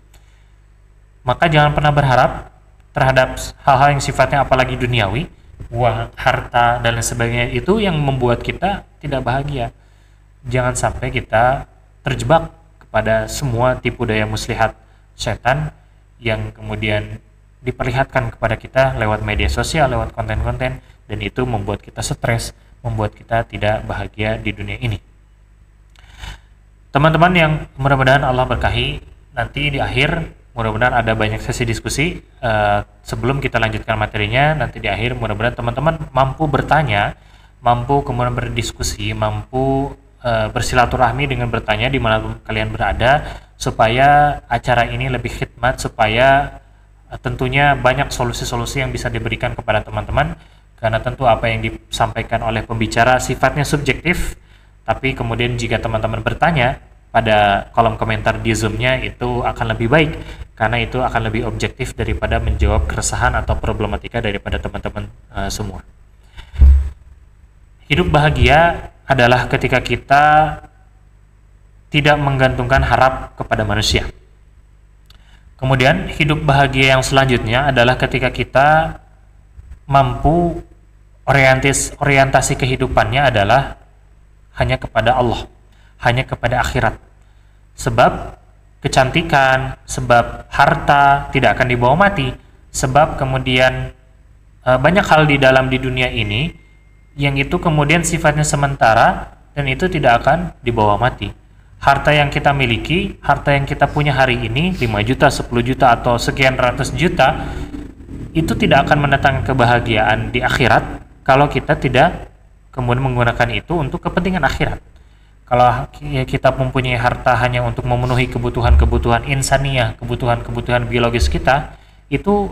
Maka jangan pernah berharap terhadap hal-hal yang sifatnya apalagi duniawi, uang, harta, dan lain sebagainya, itu yang membuat kita tidak bahagia. Jangan sampai kita terjebak kepada semua tipu daya muslihat setan yang kemudian diperlihatkan kepada kita lewat media sosial, lewat konten-konten, dan itu membuat kita stres, membuat kita tidak bahagia di dunia ini. Teman-teman yang mudah-mudahan Allah berkahi, nanti di akhir mudah-mudahan ada banyak sesi diskusi. Sebelum kita lanjutkan materinya, nanti di akhir mudah-mudahan teman-teman mampu bertanya, mampu kemudian berdiskusi, mampu bersilaturahmi dengan bertanya di mana kalian berada, supaya acara ini lebih khidmat, supaya tentunya banyak solusi-solusi yang bisa diberikan kepada teman-teman, karena tentu apa yang disampaikan oleh pembicara sifatnya subjektif, tapi kemudian jika teman-teman bertanya pada kolom komentar di Zoom-nya, itu akan lebih baik, karena itu akan lebih objektif daripada menjawab keresahan atau problematika daripada teman-teman semua. Hidup bahagia adalah ketika kita tidak menggantungkan harap kepada manusia. Kemudian hidup bahagia yang selanjutnya adalah ketika kita mampu orientasi kehidupannya adalah hanya kepada Allah, hanya kepada akhirat. Sebab kecantikan, sebab harta tidak akan dibawa mati, sebab kemudian banyak hal di dalam di dunia ini yang itu kemudian sifatnya sementara dan itu tidak akan dibawa mati. Harta yang kita miliki, harta yang kita punya hari ini, 5 juta, 10 juta, atau sekian ratus juta, itu tidak akan mendatangkan kebahagiaan di akhirat kalau kita tidak kemudian menggunakan itu untuk kepentingan akhirat. Kalau kita mempunyai harta hanya untuk memenuhi kebutuhan-kebutuhan insaniah, kebutuhan-kebutuhan biologis kita, itu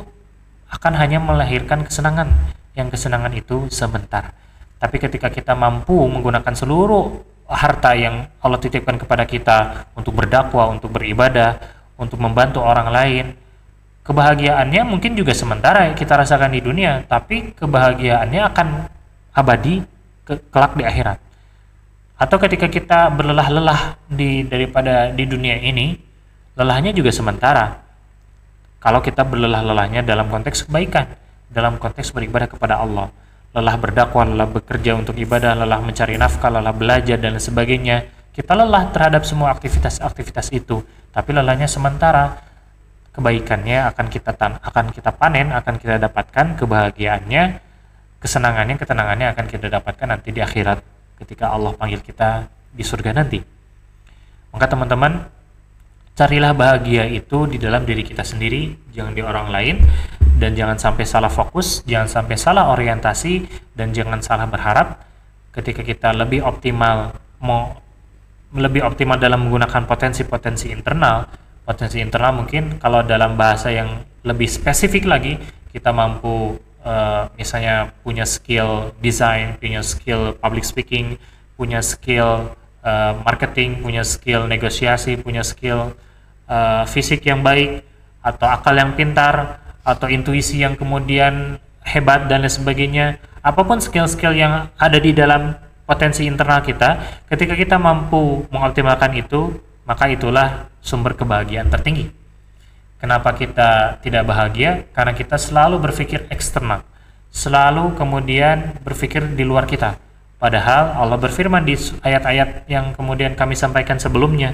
akan hanya melahirkan kesenangan, yang kesenangan itu sebentar. Tapi ketika kita mampu menggunakan seluruh harta yang Allah titipkan kepada kita untuk berdakwah, untuk beribadah, untuk membantu orang lain, kebahagiaannya mungkin juga sementara kita rasakan di dunia, tapi kebahagiaannya akan abadi kelak di akhirat. Atau ketika kita berlelah-lelah daripada di dunia ini, lelahnya juga sementara. Kalau kita berlelah-lelahnya dalam konteks kebaikan, dalam konteks beribadah kepada Allah, lelah berdakwah, lelah bekerja untuk ibadah, lelah mencari nafkah, lelah belajar dan sebagainya, kita lelah terhadap semua aktivitas-aktivitas itu, tapi lelahnya sementara. Kebaikannya akan kita panen, akan kita dapatkan, kebahagiaannya, kesenangannya, ketenangannya akan kita dapatkan nanti di akhirat ketika Allah panggil kita di surga nanti. Maka teman-teman, carilah bahagia itu di dalam diri kita sendiri, jangan di orang lain, dan jangan sampai salah fokus, jangan sampai salah orientasi, dan jangan salah berharap ketika kita lebih optimal dalam menggunakan potensi-potensi internal. Potensi internal mungkin kalau dalam bahasa yang lebih spesifik lagi, kita mampu misalnya punya skill design, punya skill public speaking, punya skill marketing, punya skill negosiasi, punya skill fisik yang baik, atau akal yang pintar, atau intuisi yang kemudian hebat dan lain sebagainya. Apapun skill-skill yang ada di dalam potensi internal kita, ketika kita mampu mengoptimalkan itu, maka itulah sumber kebahagiaan tertinggi. Kenapa kita tidak bahagia? Karena kita selalu berpikir eksternal, selalu kemudian berpikir di luar kita. Padahal Allah berfirman di ayat-ayat yang kemudian kami sampaikan sebelumnya,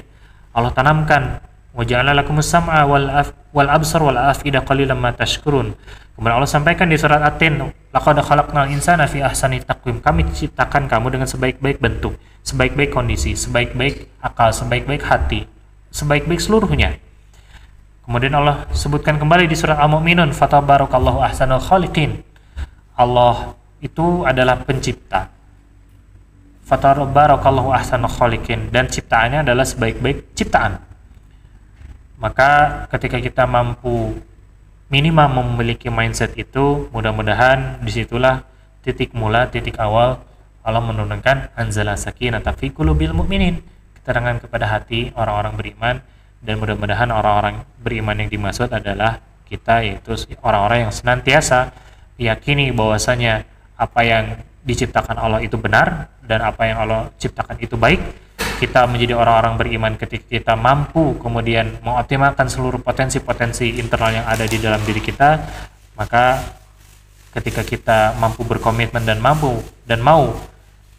Allah tanamkan waja'ala lakumus sam'a wal absar wal af'idah qalilan ma tashkurun. Kemudian Allah sampaikan di surat At-Tin, laqad khalaqnal insana fi ahsani taqwim. Kami ciptakan kamu dengan sebaik-baik bentuk, sebaik-baik kondisi, sebaik-baik akal, sebaik-baik hati, sebaik-baik seluruhnya. Kemudian Allah sebutkan kembali di surat Al-Mu'minun, fatabarakallahu ahsanul khaliqin. Allah itu adalah pencipta. Fatabarakallahu ahsanul khaliqin, dan ciptaannya adalah sebaik-baik ciptaan. Maka ketika kita mampu minimal memiliki mindset itu, mudah-mudahan disitulah titik mula, titik awal Allah menurunkan anzala sakinata fi qulubil mu'minin, keterangan kepada hati orang-orang beriman. Dan mudah-mudahan orang-orang beriman yang dimaksud adalah kita, yaitu orang-orang yang senantiasa meyakini bahwasanya apa yang diciptakan Allah itu benar dan apa yang Allah ciptakan itu baik. Kita menjadi orang-orang beriman ketika kita mampu kemudian mengoptimalkan seluruh potensi-potensi internal yang ada di dalam diri kita. Maka ketika kita mampu berkomitmen dan mau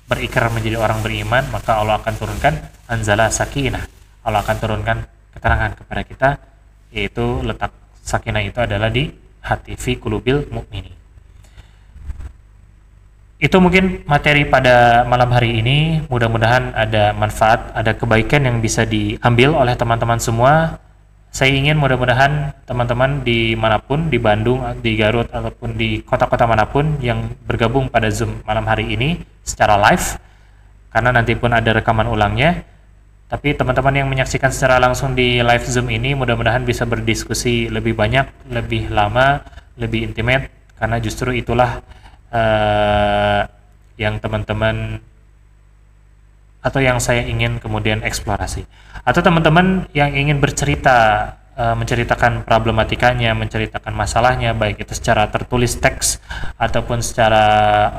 berikrar menjadi orang beriman, maka Allah akan turunkan anzala sakinah. Allah akan turunkan keterangan kepada kita, yaitu letak sakinah itu adalah di hati, fi qulubil mu'minin. Itu mungkin materi pada malam hari ini. Mudah-mudahan ada manfaat, ada kebaikan yang bisa diambil oleh teman-teman semua. Saya ingin mudah-mudahan teman-teman dimanapun, di Bandung, di Garut, ataupun di kota-kota manapun yang bergabung pada Zoom malam hari ini secara live, karena nanti pun ada rekaman ulangnya. Tapi teman-teman yang menyaksikan secara langsung di live Zoom ini mudah-mudahan bisa berdiskusi lebih banyak, lebih lama, lebih intimate, karena justru itulah yang teman-teman atau yang saya ingin kemudian eksplorasi. Atau teman-teman yang ingin bercerita, menceritakan problematikanya, menceritakan masalahnya, baik itu secara tertulis teks ataupun secara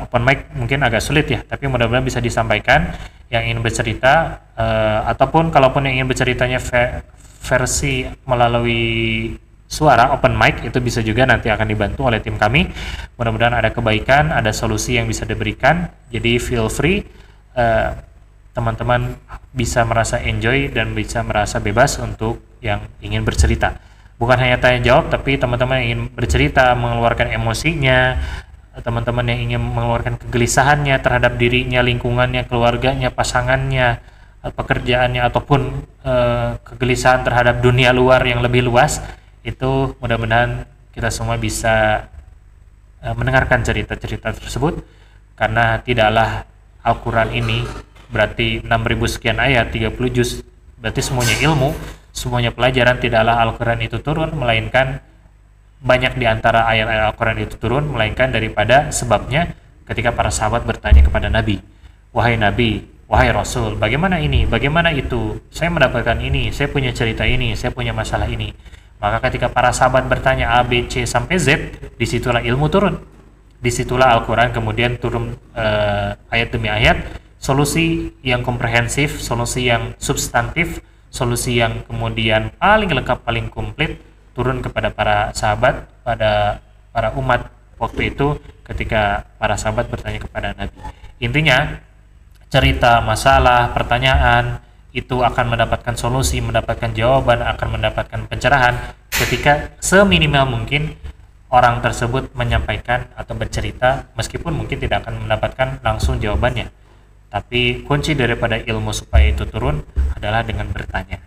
open mic, mungkin agak sulit ya, tapi mudah-mudahan bisa disampaikan yang ingin bercerita, ataupun kalaupun yang ingin berceritanya versi melalui suara open mic, itu bisa juga nanti akan dibantu oleh tim kami. Mudah-mudahan ada kebaikan, ada solusi yang bisa diberikan. Jadi feel free, teman-teman bisa merasa enjoy dan bisa merasa bebas untuk yang ingin bercerita. Bukan hanya tanya jawab, tapi teman-teman yang ingin bercerita, mengeluarkan emosinya, teman-teman yang ingin mengeluarkan kegelisahannya terhadap dirinya, lingkungannya, keluarganya, pasangannya, pekerjaannya, ataupun kegelisahan terhadap dunia luar yang lebih luas. Itu mudah-mudahan kita semua bisa mendengarkan cerita-cerita tersebut, karena tidaklah Al-Quran ini berarti 6.000 sekian ayat, 30 juz, berarti semuanya ilmu, semuanya pelajaran. Tidaklah Al-Quran itu turun, melainkan banyak di antara ayat-ayat Al-Quran itu turun, melainkan daripada sebabnya ketika para sahabat bertanya kepada Nabi, wahai Nabi, wahai Rasul, bagaimana ini, bagaimana itu, saya mendapatkan ini, saya punya cerita ini, saya punya masalah ini. Maka ketika para sahabat bertanya A, B, C sampai Z, disitulah ilmu turun. Disitulah Al-Quran kemudian turun ayat demi ayat, solusi yang komprehensif, solusi yang substantif, solusi yang kemudian paling lengkap, paling komplit, turun kepada para sahabat, pada para umat waktu itu ketika para sahabat bertanya kepada Nabi. Intinya, cerita, masalah, pertanyaan, itu akan mendapatkan solusi, mendapatkan jawaban, akan mendapatkan pencerahan ketika seminimal mungkin orang tersebut menyampaikan atau bercerita, meskipun mungkin tidak akan mendapatkan langsung jawabannya. Tapi kunci daripada ilmu supaya itu turun adalah dengan bertanya.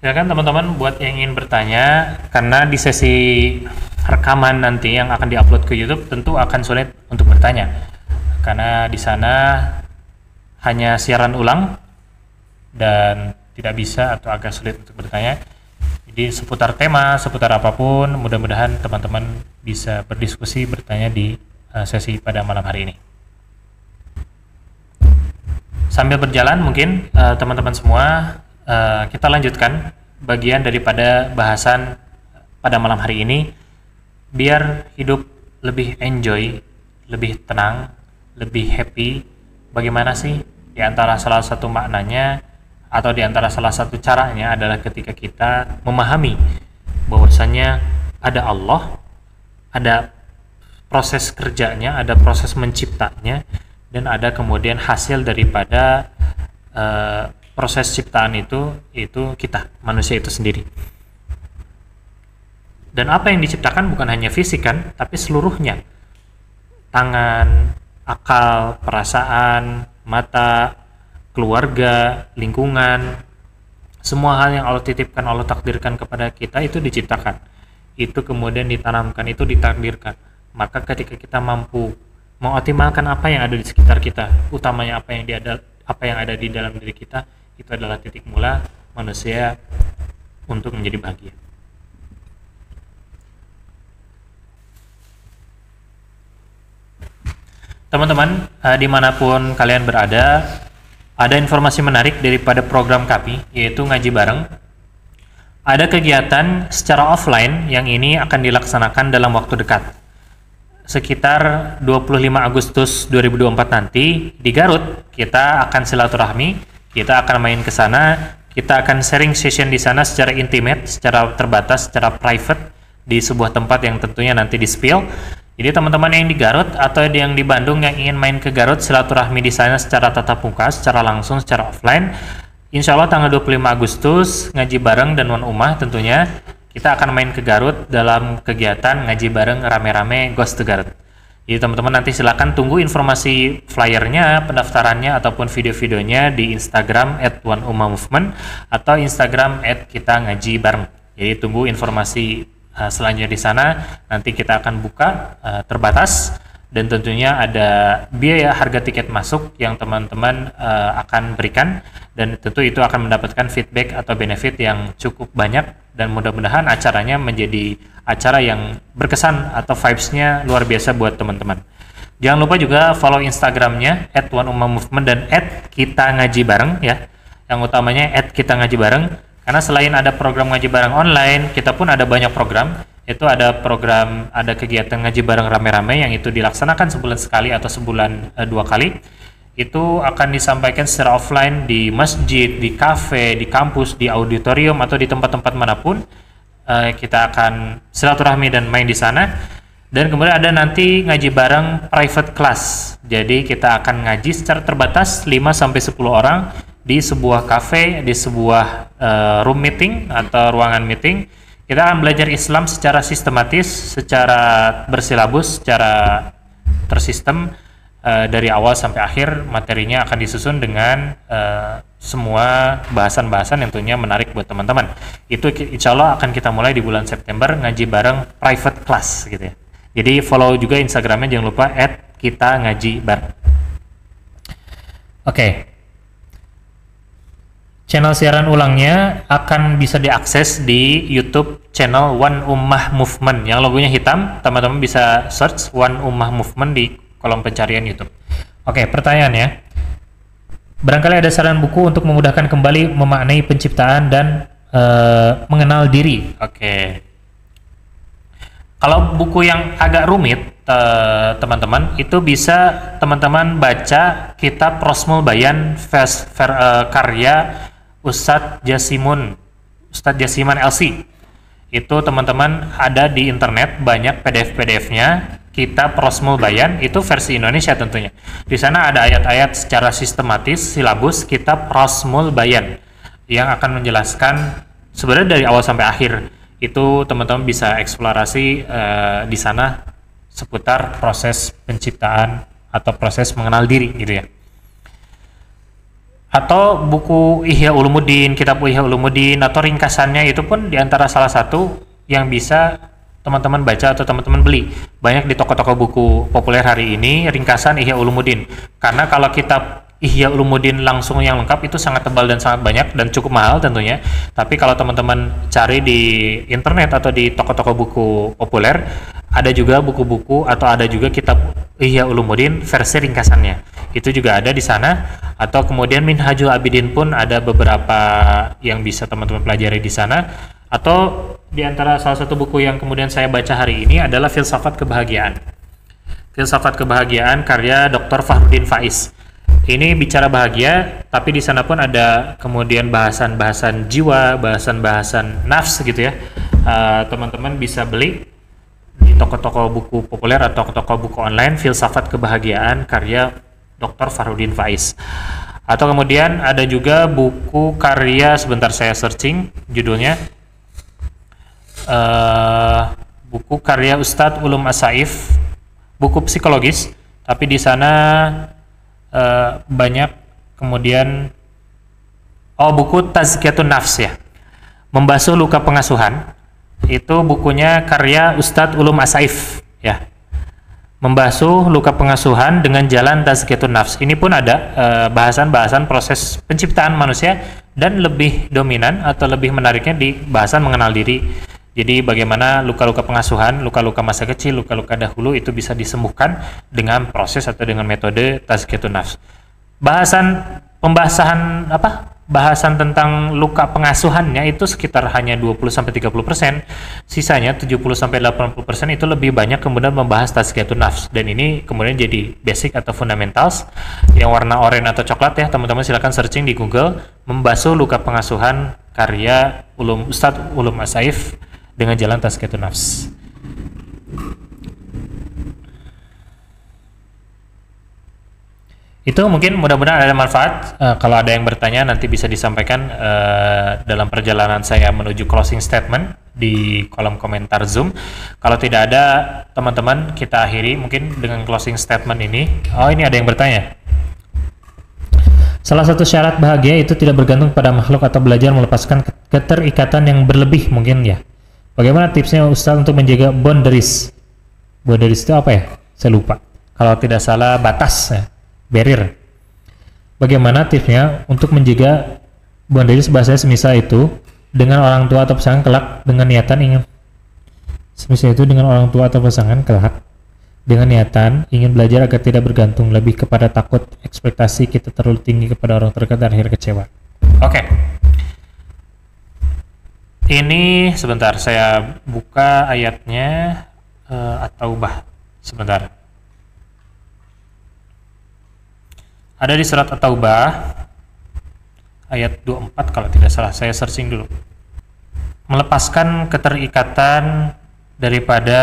Silakan teman-teman buat yang ingin bertanya, karena di sesi rekaman nanti yang akan diupload ke YouTube tentu akan sulit untuk bertanya, karena di sana hanya siaran ulang dan tidak bisa atau agak sulit untuk bertanya. Jadi seputar tema, seputar apapun, mudah-mudahan teman-teman bisa berdiskusi, bertanya di sesi pada malam hari ini. Sambil berjalan mungkin teman-teman semua, kita lanjutkan bagian daripada bahasan pada malam hari ini, biar hidup lebih enjoy, lebih tenang, lebih happy. Bagaimana sih? Di antara salah satu maknanya atau di antara salah satu caranya adalah ketika kita memahami bahwasanya ada Allah ada proses kerjanya, ada proses menciptanya, dan ada kemudian hasil daripada proses ciptaan itu kita, manusia itu sendiri. Dan apa yang diciptakan bukan hanya fisik kan, tapi seluruhnya. Tangan, akal, perasaan, mata, keluarga, lingkungan, semua hal yang Allah titipkan, Allah takdirkan kepada kita itu diciptakan. Itu kemudian ditanamkan, itu ditakdirkan. Maka ketika kita mampu mengoptimalkan apa yang ada di sekitar kita, utamanya apa yang ada di dalam diri kita, itu adalah titik mula manusia untuk menjadi bahagia. Teman-teman, dimanapun kalian berada, ada informasi menarik daripada program kami, yaitu ngaji bareng. Ada kegiatan secara offline yang ini akan dilaksanakan dalam waktu dekat. Sekitar 25 Agustus 2024 nanti, di Garut, kita akan silaturahmi, kita akan main ke sana, kita akan sharing session di sana secara intimate, secara terbatas, secara private, di sebuah tempat yang tentunya nanti di-spill. Jadi teman-teman yang di Garut atau yang di Bandung yang ingin main ke Garut, silaturahmi di sana secara tatap muka, secara langsung, secara offline. Insya Allah tanggal 25 Agustus ngaji bareng dan Wan Ummah tentunya kita akan main ke Garut dalam kegiatan ngaji bareng rame-rame Ghost to Garut. Jadi teman-teman nanti silakan tunggu informasi flyernya, pendaftarannya ataupun video-videonya di Instagram @OneUmmahMovement atau Instagram @kita-ngaji-bareng. Jadi tunggu informasi selanjutnya di sana. Nanti kita akan buka terbatas dan tentunya ada biaya harga tiket masuk yang teman-teman akan berikan, dan tentu itu akan mendapatkan feedback atau benefit yang cukup banyak, dan mudah-mudahan acaranya menjadi acara yang berkesan atau vibes-nya luar biasa buat teman-teman. Jangan lupa juga follow Instagramnya @OneUmmahMovement dan @kita-ngaji-bareng ya. Yang utamanya @kita-ngaji-bareng. Karena selain ada program ngaji bareng online, kita pun ada banyak program. Itu ada program, ada kegiatan ngaji bareng rame-rame yang itu dilaksanakan sebulan sekali atau sebulan 2 kali. Itu akan disampaikan secara offline di masjid, di kafe, di kampus, di auditorium atau di tempat-tempat manapun. Kita akan silaturahmi dan main di sana. Dan kemudian ada nanti ngaji bareng private class. Jadi kita akan ngaji secara terbatas 5-10 orang di sebuah cafe, di sebuah room meeting atau ruangan meeting. Kita akan belajar Islam secara sistematis, secara bersilabus, secara tersistem, dari awal sampai akhir. Materinya akan disusun dengan semua bahasan-bahasan yang tentunya menarik buat teman-teman. Itu insya Allah akan kita mulai di bulan September, ngaji bareng private class gitu ya. Jadi follow juga Instagramnya, jangan lupa @kita-ngaji-bareng. Oke. Channel siaran ulangnya akan bisa diakses di YouTube channel One Ummah Movement yang logonya hitam. Teman-teman bisa search One Ummah Movement di kolom pencarian YouTube. Oke, pertanyaannya, barangkali ada saran buku untuk memudahkan kembali memaknai penciptaan dan mengenal diri. Oke. Kalau buku yang agak rumit, teman-teman, itu bisa teman-teman baca kitab Rosmul Bayan karya Ustadz Jasiman LC. Itu teman-teman ada di internet, banyak PDF-PDF-nya. Kitab Rosmul Bayan itu versi Indonesia tentunya. Di sana ada ayat-ayat secara sistematis, silabus kitab Rosmul Bayan yang akan menjelaskan sebenarnya dari awal sampai akhir. Itu teman-teman bisa eksplorasi di sana seputar proses penciptaan atau proses mengenal diri gitu ya. Atau buku Ihya Ulumuddin, kitab Ihya Ulumuddin atau ringkasannya itu pun diantara salah satu yang bisa teman-teman baca atau teman-teman beli. Banyak di toko-toko buku populer hari ini ringkasan Ihya Ulumuddin. Karena kalau kitab Ihya Ulumuddin langsung yang lengkap itu sangat tebal dan sangat banyak dan cukup mahal tentunya. Tapi kalau teman-teman cari di internet atau di toko-toko buku populer, ada juga buku-buku atau ada juga kitab Ihya Ulumuddin versi ringkasannya. Itu juga ada di sana. Atau kemudian Minhajul Abidin pun ada beberapa yang bisa teman-teman pelajari di sana. Atau di antara salah satu buku yang kemudian saya baca hari ini adalah Filsafat Kebahagiaan. Filsafat Kebahagiaan karya Dr. Fahruddin Faiz. Ini bicara bahagia, tapi di sana pun ada kemudian bahasan-bahasan jiwa, bahasan-bahasan nafs gitu ya. Teman-teman bisa beli di toko-toko buku populer atau toko buku online, Filsafat Kebahagiaan karya Dr. Farudin Faiz. Atau kemudian ada juga buku karya, sebentar saya searching judulnya, buku karya Ustadz Ulum As-Saif, buku psikologis, tapi di sana banyak kemudian buku Tazkiyatun Nafs ya, Membasuh Luka Pengasuhan, itu bukunya karya Ustadz Ulum As-Saif ya, Membasuh Luka Pengasuhan dengan Jalan Tazkiyatun Nafs. Ini pun ada bahasan-bahasan proses penciptaan manusia, dan lebih dominan atau lebih menariknya di bahasan mengenal diri. Jadi bagaimana luka-luka pengasuhan, luka-luka masa kecil, luka-luka dahulu itu bisa disembuhkan dengan proses atau dengan metode Tazkiyatun Nafs. Bahasan tentang luka pengasuhannya itu sekitar hanya 20-30%, sisanya 70-80% itu lebih banyak kemudian membahas Tazkiyatun Nafs, dan ini kemudian jadi basic atau fundamentals yang warna oranye atau coklat ya, teman-teman silakan searching di Google, Membasuh Luka Pengasuhan karya Ustadz Ulum As-Saif dengan Jalan Tazkiyatun Nafs. Itu mungkin mudah-mudahan ada manfaat. Kalau ada yang bertanya nanti bisa disampaikan dalam perjalanan saya menuju closing statement di kolom komentar Zoom. Kalau tidak ada, teman-teman, kita akhiri mungkin dengan closing statement ini. Ini ada yang bertanya. Salah satu syarat bahagia itu tidak bergantung pada makhluk atau belajar melepaskan keterikatan yang berlebih mungkin ya. Bagaimana tipsnya Ustaz untuk menjaga boundaries? Boundaries itu apa ya? Saya lupa. Kalau tidak salah batas ya. Barrier. Bagaimana tipsnya untuk menjaga boundaries, bahasa semisal itu dengan orang tua atau pasangan kelak dengan niatan ingin belajar agar tidak bergantung lebih kepada takut ekspektasi kita terlalu tinggi kepada orang terdekat dan akhirnya kecewa. Oke. Ini sebentar saya buka ayatnya At-Taubah sebentar. Ada di surat At-Taubah ayat 24 kalau tidak salah, saya searching dulu. Melepaskan keterikatan daripada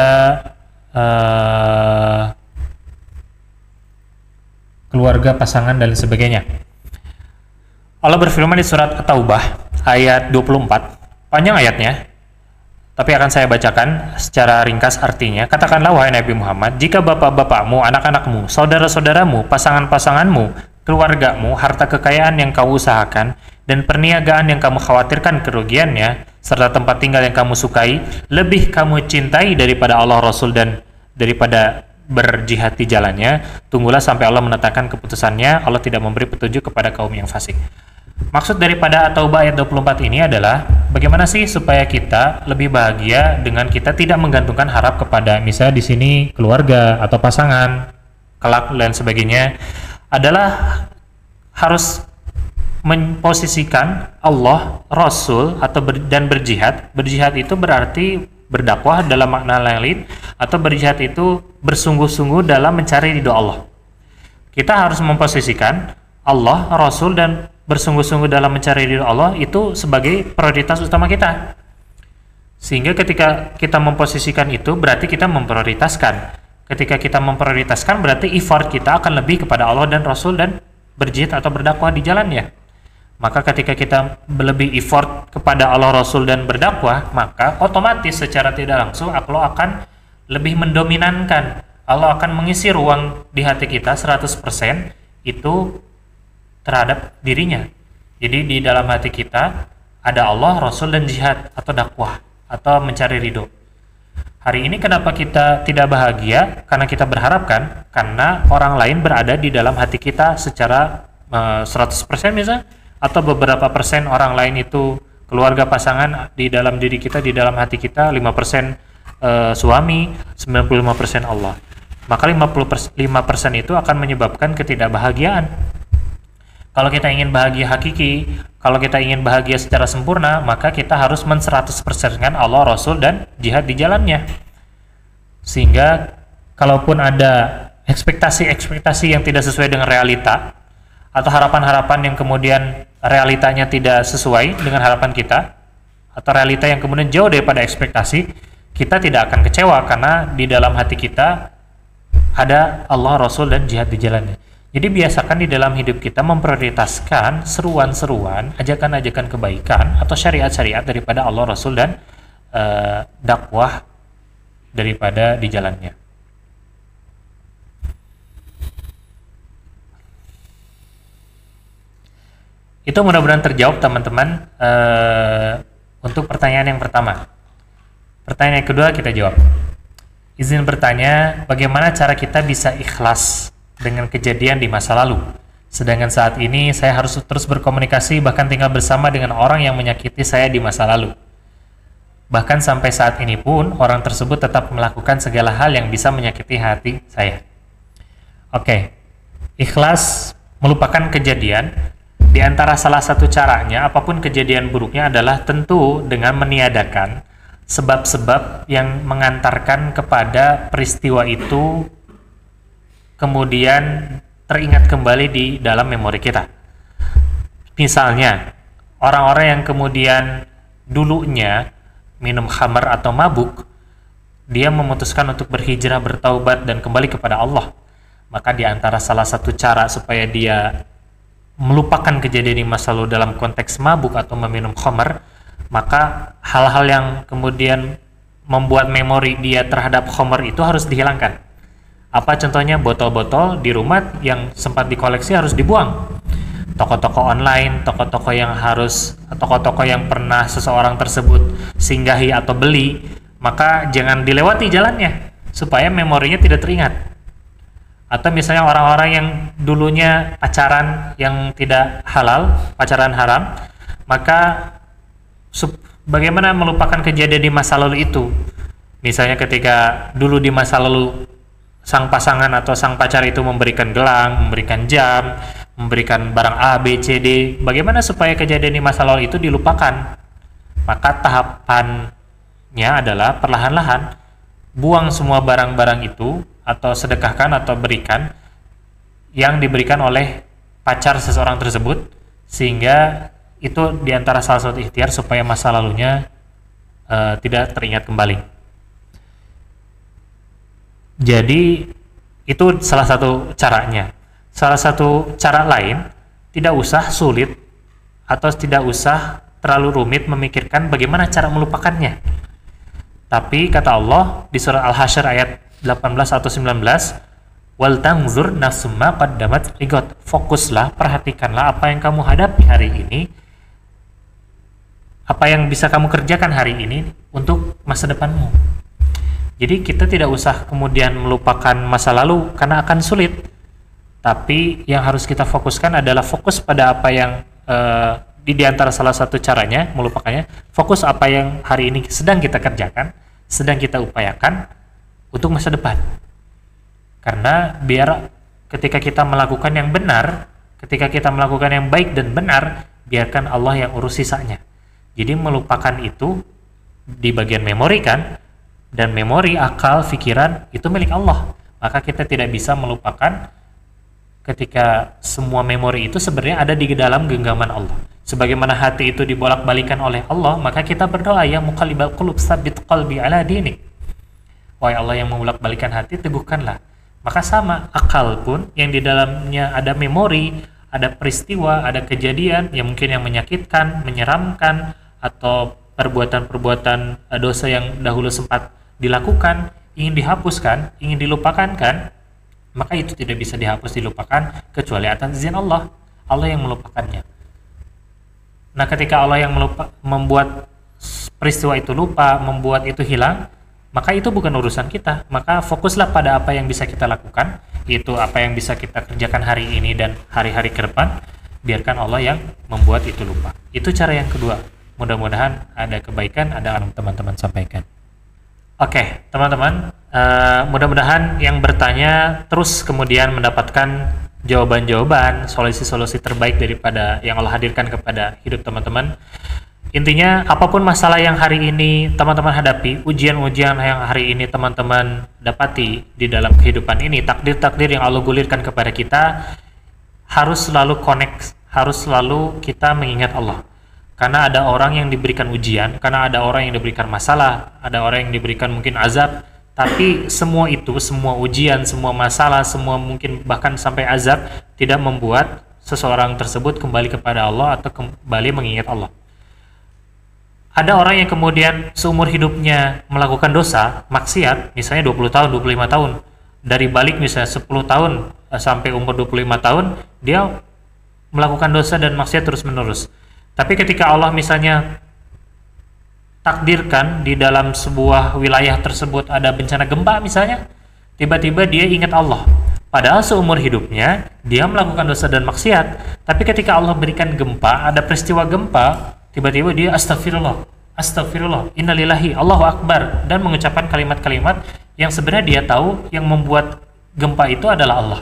keluarga, pasangan dan sebagainya. Allah berfirman di surat At-Taubah ayat 24, panjang ayatnya, tapi akan saya bacakan secara ringkas artinya. Katakanlah wahai Nabi Muhammad, jika bapak-bapakmu, anak-anakmu, saudara-saudaramu, pasangan-pasanganmu, keluargamu, harta kekayaan yang kau usahakan, dan perniagaan yang kamu khawatirkan kerugiannya, serta tempat tinggal yang kamu sukai, lebih kamu cintai daripada Allah, Rasul, dan daripada berjihad di jalannya, tunggulah sampai Allah menetapkan keputusannya. Allah tidak memberi petunjuk kepada kaum yang fasik. Maksud daripada At-Taubah ayat 24 ini adalah bagaimana sih supaya kita lebih bahagia dengan kita tidak menggantungkan harap kepada misalnya di sini keluarga atau pasangan, kelak dan sebagainya, adalah harus memposisikan Allah, Rasul dan berjihad. Berjihad itu berarti berdakwah dalam makna lain, atau berjihad itu bersungguh-sungguh dalam mencari ridho Allah. Kita harus memposisikan Allah, Rasul dan bersungguh-sungguh dalam mencari ridho Allah itu sebagai prioritas utama kita. Sehingga ketika kita memposisikan itu berarti kita memprioritaskan. Ketika kita memprioritaskan berarti effort kita akan lebih kepada Allah dan Rasul dan berjihad atau berdakwah di jalannya. Maka ketika kita lebih effort kepada Allah, Rasul dan berdakwah, maka otomatis secara tidak langsung Allah akan lebih mendominankan. Allah akan mengisi ruang di hati kita 100% itu terhadap dirinya. Jadi di dalam hati kita ada Allah, Rasul dan jihad atau dakwah atau mencari ridho. Hari ini kenapa kita tidak bahagia? Karena kita berharapkan karena orang lain berada di dalam hati kita secara 100% misalnya, atau beberapa persen orang lain itu keluarga, pasangan di dalam diri kita, di dalam hati kita 5% suami, 95% Allah. Maka 5% itu akan menyebabkan ketidakbahagiaan. Kalau kita ingin bahagia hakiki, kalau kita ingin bahagia secara sempurna, maka kita harus men-100%kan Allah, Rasul, dan jihad di jalannya. Sehingga kalaupun ada ekspektasi-ekspektasi yang tidak sesuai dengan realita, atau harapan-harapan yang kemudian realitanya tidak sesuai dengan harapan kita, atau realita yang kemudian jauh daripada ekspektasi, kita tidak akan kecewa karena di dalam hati kita ada Allah, Rasul, dan jihad di jalannya. Jadi biasakan di dalam hidup kita memprioritaskan seruan-seruan, ajakan-ajakan kebaikan atau syariat-syariat daripada Allah, Rasul, dan dakwah daripada di jalannya. Itu mudah-mudahan terjawab teman-teman untuk pertanyaan yang pertama. Pertanyaan yang kedua kita jawab. Izin bertanya, bagaimana cara kita bisa ikhlas dengan kejadian di masa lalu? Sedangkan saat ini saya harus terus berkomunikasi bahkan tinggal bersama dengan orang yang menyakiti saya di masa lalu. Bahkan sampai saat ini pun orang tersebut tetap melakukan segala hal yang bisa menyakiti hati saya. Oke, ikhlas melupakan kejadian. Di antara salah satu caranya, apapun kejadian buruknya adalah tentu dengan meniadakan sebab-sebab yang mengantarkan kepada peristiwa itu kemudian teringat kembali di dalam memori kita. Misalnya, orang-orang yang kemudian dulunya minum khamar atau mabuk, dia memutuskan untuk berhijrah, bertaubat, dan kembali kepada Allah. Maka di antara salah satu cara supaya dia melupakan kejadian di masa lalu dalam konteks mabuk atau meminum khamar, maka hal-hal yang kemudian membuat memori dia terhadap khamar itu harus dihilangkan. Apa contohnya? Botol-botol di rumah yang sempat dikoleksi harus dibuang. Toko-toko online, toko-toko yang pernah seseorang tersebut singgahi atau beli, maka jangan dilewati jalannya supaya memorinya tidak teringat. Atau misalnya orang-orang yang dulunya pacaran yang tidak halal, pacaran haram, maka bagaimana melupakan kejadian di masa lalu itu? Misalnya ketika dulu di masa lalu sang pasangan atau sang pacar itu memberikan gelang, memberikan jam, memberikan barang A, B, C, D, bagaimana supaya kejadian di masa lalu itu dilupakan? Maka tahapannya adalah perlahan-lahan buang semua barang-barang itu atau sedekahkan atau berikan yang diberikan oleh pacar seseorang tersebut, sehingga itu diantara salah satu ikhtiar supaya masa lalunya tidak teringat kembali. Jadi itu salah satu caranya. Salah satu cara lain, tidak usah sulit atau tidak usah terlalu rumit memikirkan bagaimana cara melupakannya. Tapi kata Allah di surah Al-Hasyr ayat 18 atau 19, wal tangzur nafsum ma qaddamat ligot. Fokuslah, perhatikanlah apa yang kamu hadapi hari ini, apa yang bisa kamu kerjakan hari ini untuk masa depanmu. Jadi kita tidak usah kemudian melupakan masa lalu karena akan sulit, tapi yang harus kita fokuskan adalah fokus pada apa yang di antara salah satu caranya melupakannya, fokus apa yang hari ini sedang kita kerjakan, sedang kita upayakan untuk masa depan. Karena biar ketika kita melakukan yang benar, ketika kita melakukan yang baik dan benar, biarkan Allah yang urus sisanya. Jadi melupakan itu di bagian memori kan, dan memori, akal, pikiran itu milik Allah. Maka kita tidak bisa melupakan ketika semua memori itu sebenarnya ada di dalam genggaman Allah. Sebagaimana hati itu dibolak-balikan oleh Allah, maka kita berdoa, ya muqallibal qulub tsabbit qalbi ala dinik. Wahai Allah yang membolak-balikan hati, teguhkanlah. Maka sama, akal pun yang di dalamnya ada memori, ada peristiwa, ada kejadian yang mungkin yang menyakitkan, menyeramkan, atau perbuatan-perbuatan dosa yang dahulu sempat dilakukan, ingin dihapuskan, ingin dilupakan kan, maka itu tidak bisa dihapus, dilupakan kecuali atas izin Allah. Allah yang melupakannya. Nah, ketika Allah yang membuat peristiwa itu lupa, membuat itu hilang, maka itu bukan urusan kita. Maka fokuslah pada apa yang bisa kita lakukan, yaitu apa yang bisa kita kerjakan hari ini dan hari-hari ke depan. Biarkan Allah yang membuat itu lupa. Itu cara yang kedua. Mudah-mudahan ada kebaikan, ada yang teman-teman sampaikan. Oke, teman-teman, mudah-mudahan yang bertanya terus kemudian mendapatkan jawaban-jawaban, solusi-solusi terbaik daripada yang Allah hadirkan kepada hidup teman-teman. Intinya, apapun masalah yang hari ini teman-teman hadapi, ujian-ujian yang hari ini teman-teman dapati di dalam kehidupan ini, takdir-takdir yang Allah gulirkan kepada kita, harus selalu connect, harus selalu kita mengingat Allah. karena ada orang yang diberikan ujian, karena ada orang yang diberikan masalah, ada orang yang diberikan mungkin azab, tapi semua itu, semua ujian, semua masalah, semua mungkin bahkan sampai azab tidak membuat seseorang tersebut kembali kepada Allah atau kembali mengingat Allah. Ada orang yang kemudian seumur hidupnya melakukan dosa, maksiat, misalnya 20 tahun, 25 tahun, dari balik misalnya 10 tahun sampai umur 25 tahun, dia melakukan dosa dan maksiat terus-menerus. Tapi ketika Allah misalnya takdirkan di dalam sebuah wilayah tersebut ada bencana gempa misalnya, tiba-tiba dia ingat Allah. Padahal seumur hidupnya dia melakukan dosa dan maksiat. Tapi ketika Allah berikan gempa, ada peristiwa gempa, tiba-tiba dia astagfirullah, astagfirullah, innalillahi, Allahu akbar, dan mengucapkan kalimat-kalimat yang sebenarnya dia tahu yang membuat gempa itu adalah Allah.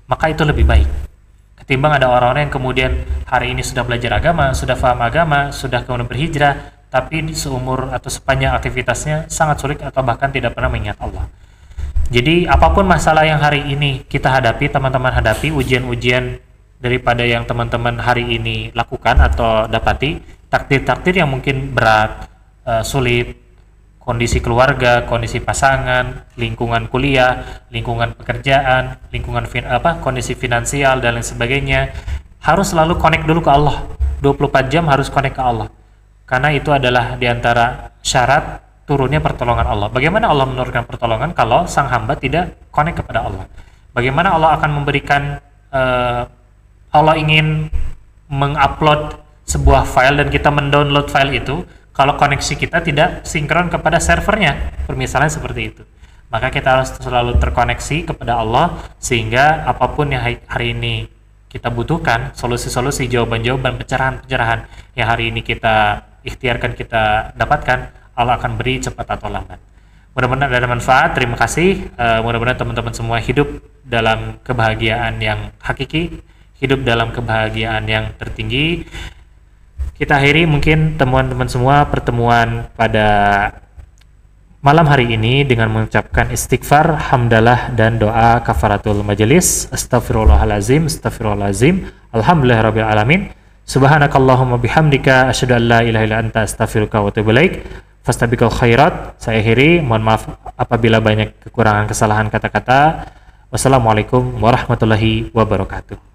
Maka itu lebih baik ketimbang ada orang-orang yang kemudian hari ini sudah belajar agama, sudah paham agama, sudah kemudian berhijrah, tapi di seumur atau sepanjang aktivitasnya sangat sulit atau bahkan tidak pernah mengingat Allah. Jadi apapun masalah yang hari ini kita hadapi, teman-teman hadapi, ujian-ujian daripada yang teman-teman hari ini lakukan atau dapati, takdir-takdir yang mungkin berat, sulit, kondisi keluarga, kondisi pasangan, lingkungan kuliah, lingkungan pekerjaan, lingkungan kondisi finansial dan lain sebagainya, harus selalu connect dulu ke Allah. 24 jam harus connect ke Allah. Karena itu adalah diantara syarat turunnya pertolongan Allah. Bagaimana Allah menurunkan pertolongan kalau sang hamba tidak connect kepada Allah? Bagaimana Allah akan memberikan, Allah ingin mengupload sebuah file dan kita mendownload file itu, kalau koneksi kita tidak sinkron kepada servernya, permisalan seperti itu. Maka kita harus selalu terkoneksi kepada Allah, sehingga apapun yang hari ini kita butuhkan, solusi-solusi, jawaban-jawaban, pencerahan-pencerahan yang hari ini kita ikhtiarkan, kita dapatkan, Allah akan beri cepat atau lambat. Mudah-mudahan ada manfaat. Terima kasih. Mudah-mudahan teman-teman semua hidup dalam kebahagiaan yang hakiki, hidup dalam kebahagiaan yang tertinggi. Kita akhiri mungkin teman-teman semua pertemuan pada malam hari ini dengan mengucapkan istighfar, hamdalah, dan doa kafaratul majelis. Astaghfirullahalazim, astaghfirullahalazim, alhamdulillahirabbil alamin. Subhanakallahumma bihamdika asyhadu an la ilaha illa anta astaghfiruka wa atubu ilaik. Fastabiqul khairat. Saya akhiri, mohon maaf apabila banyak kekurangan kesalahan kata-kata. Wassalamualaikum warahmatullahi wabarakatuh.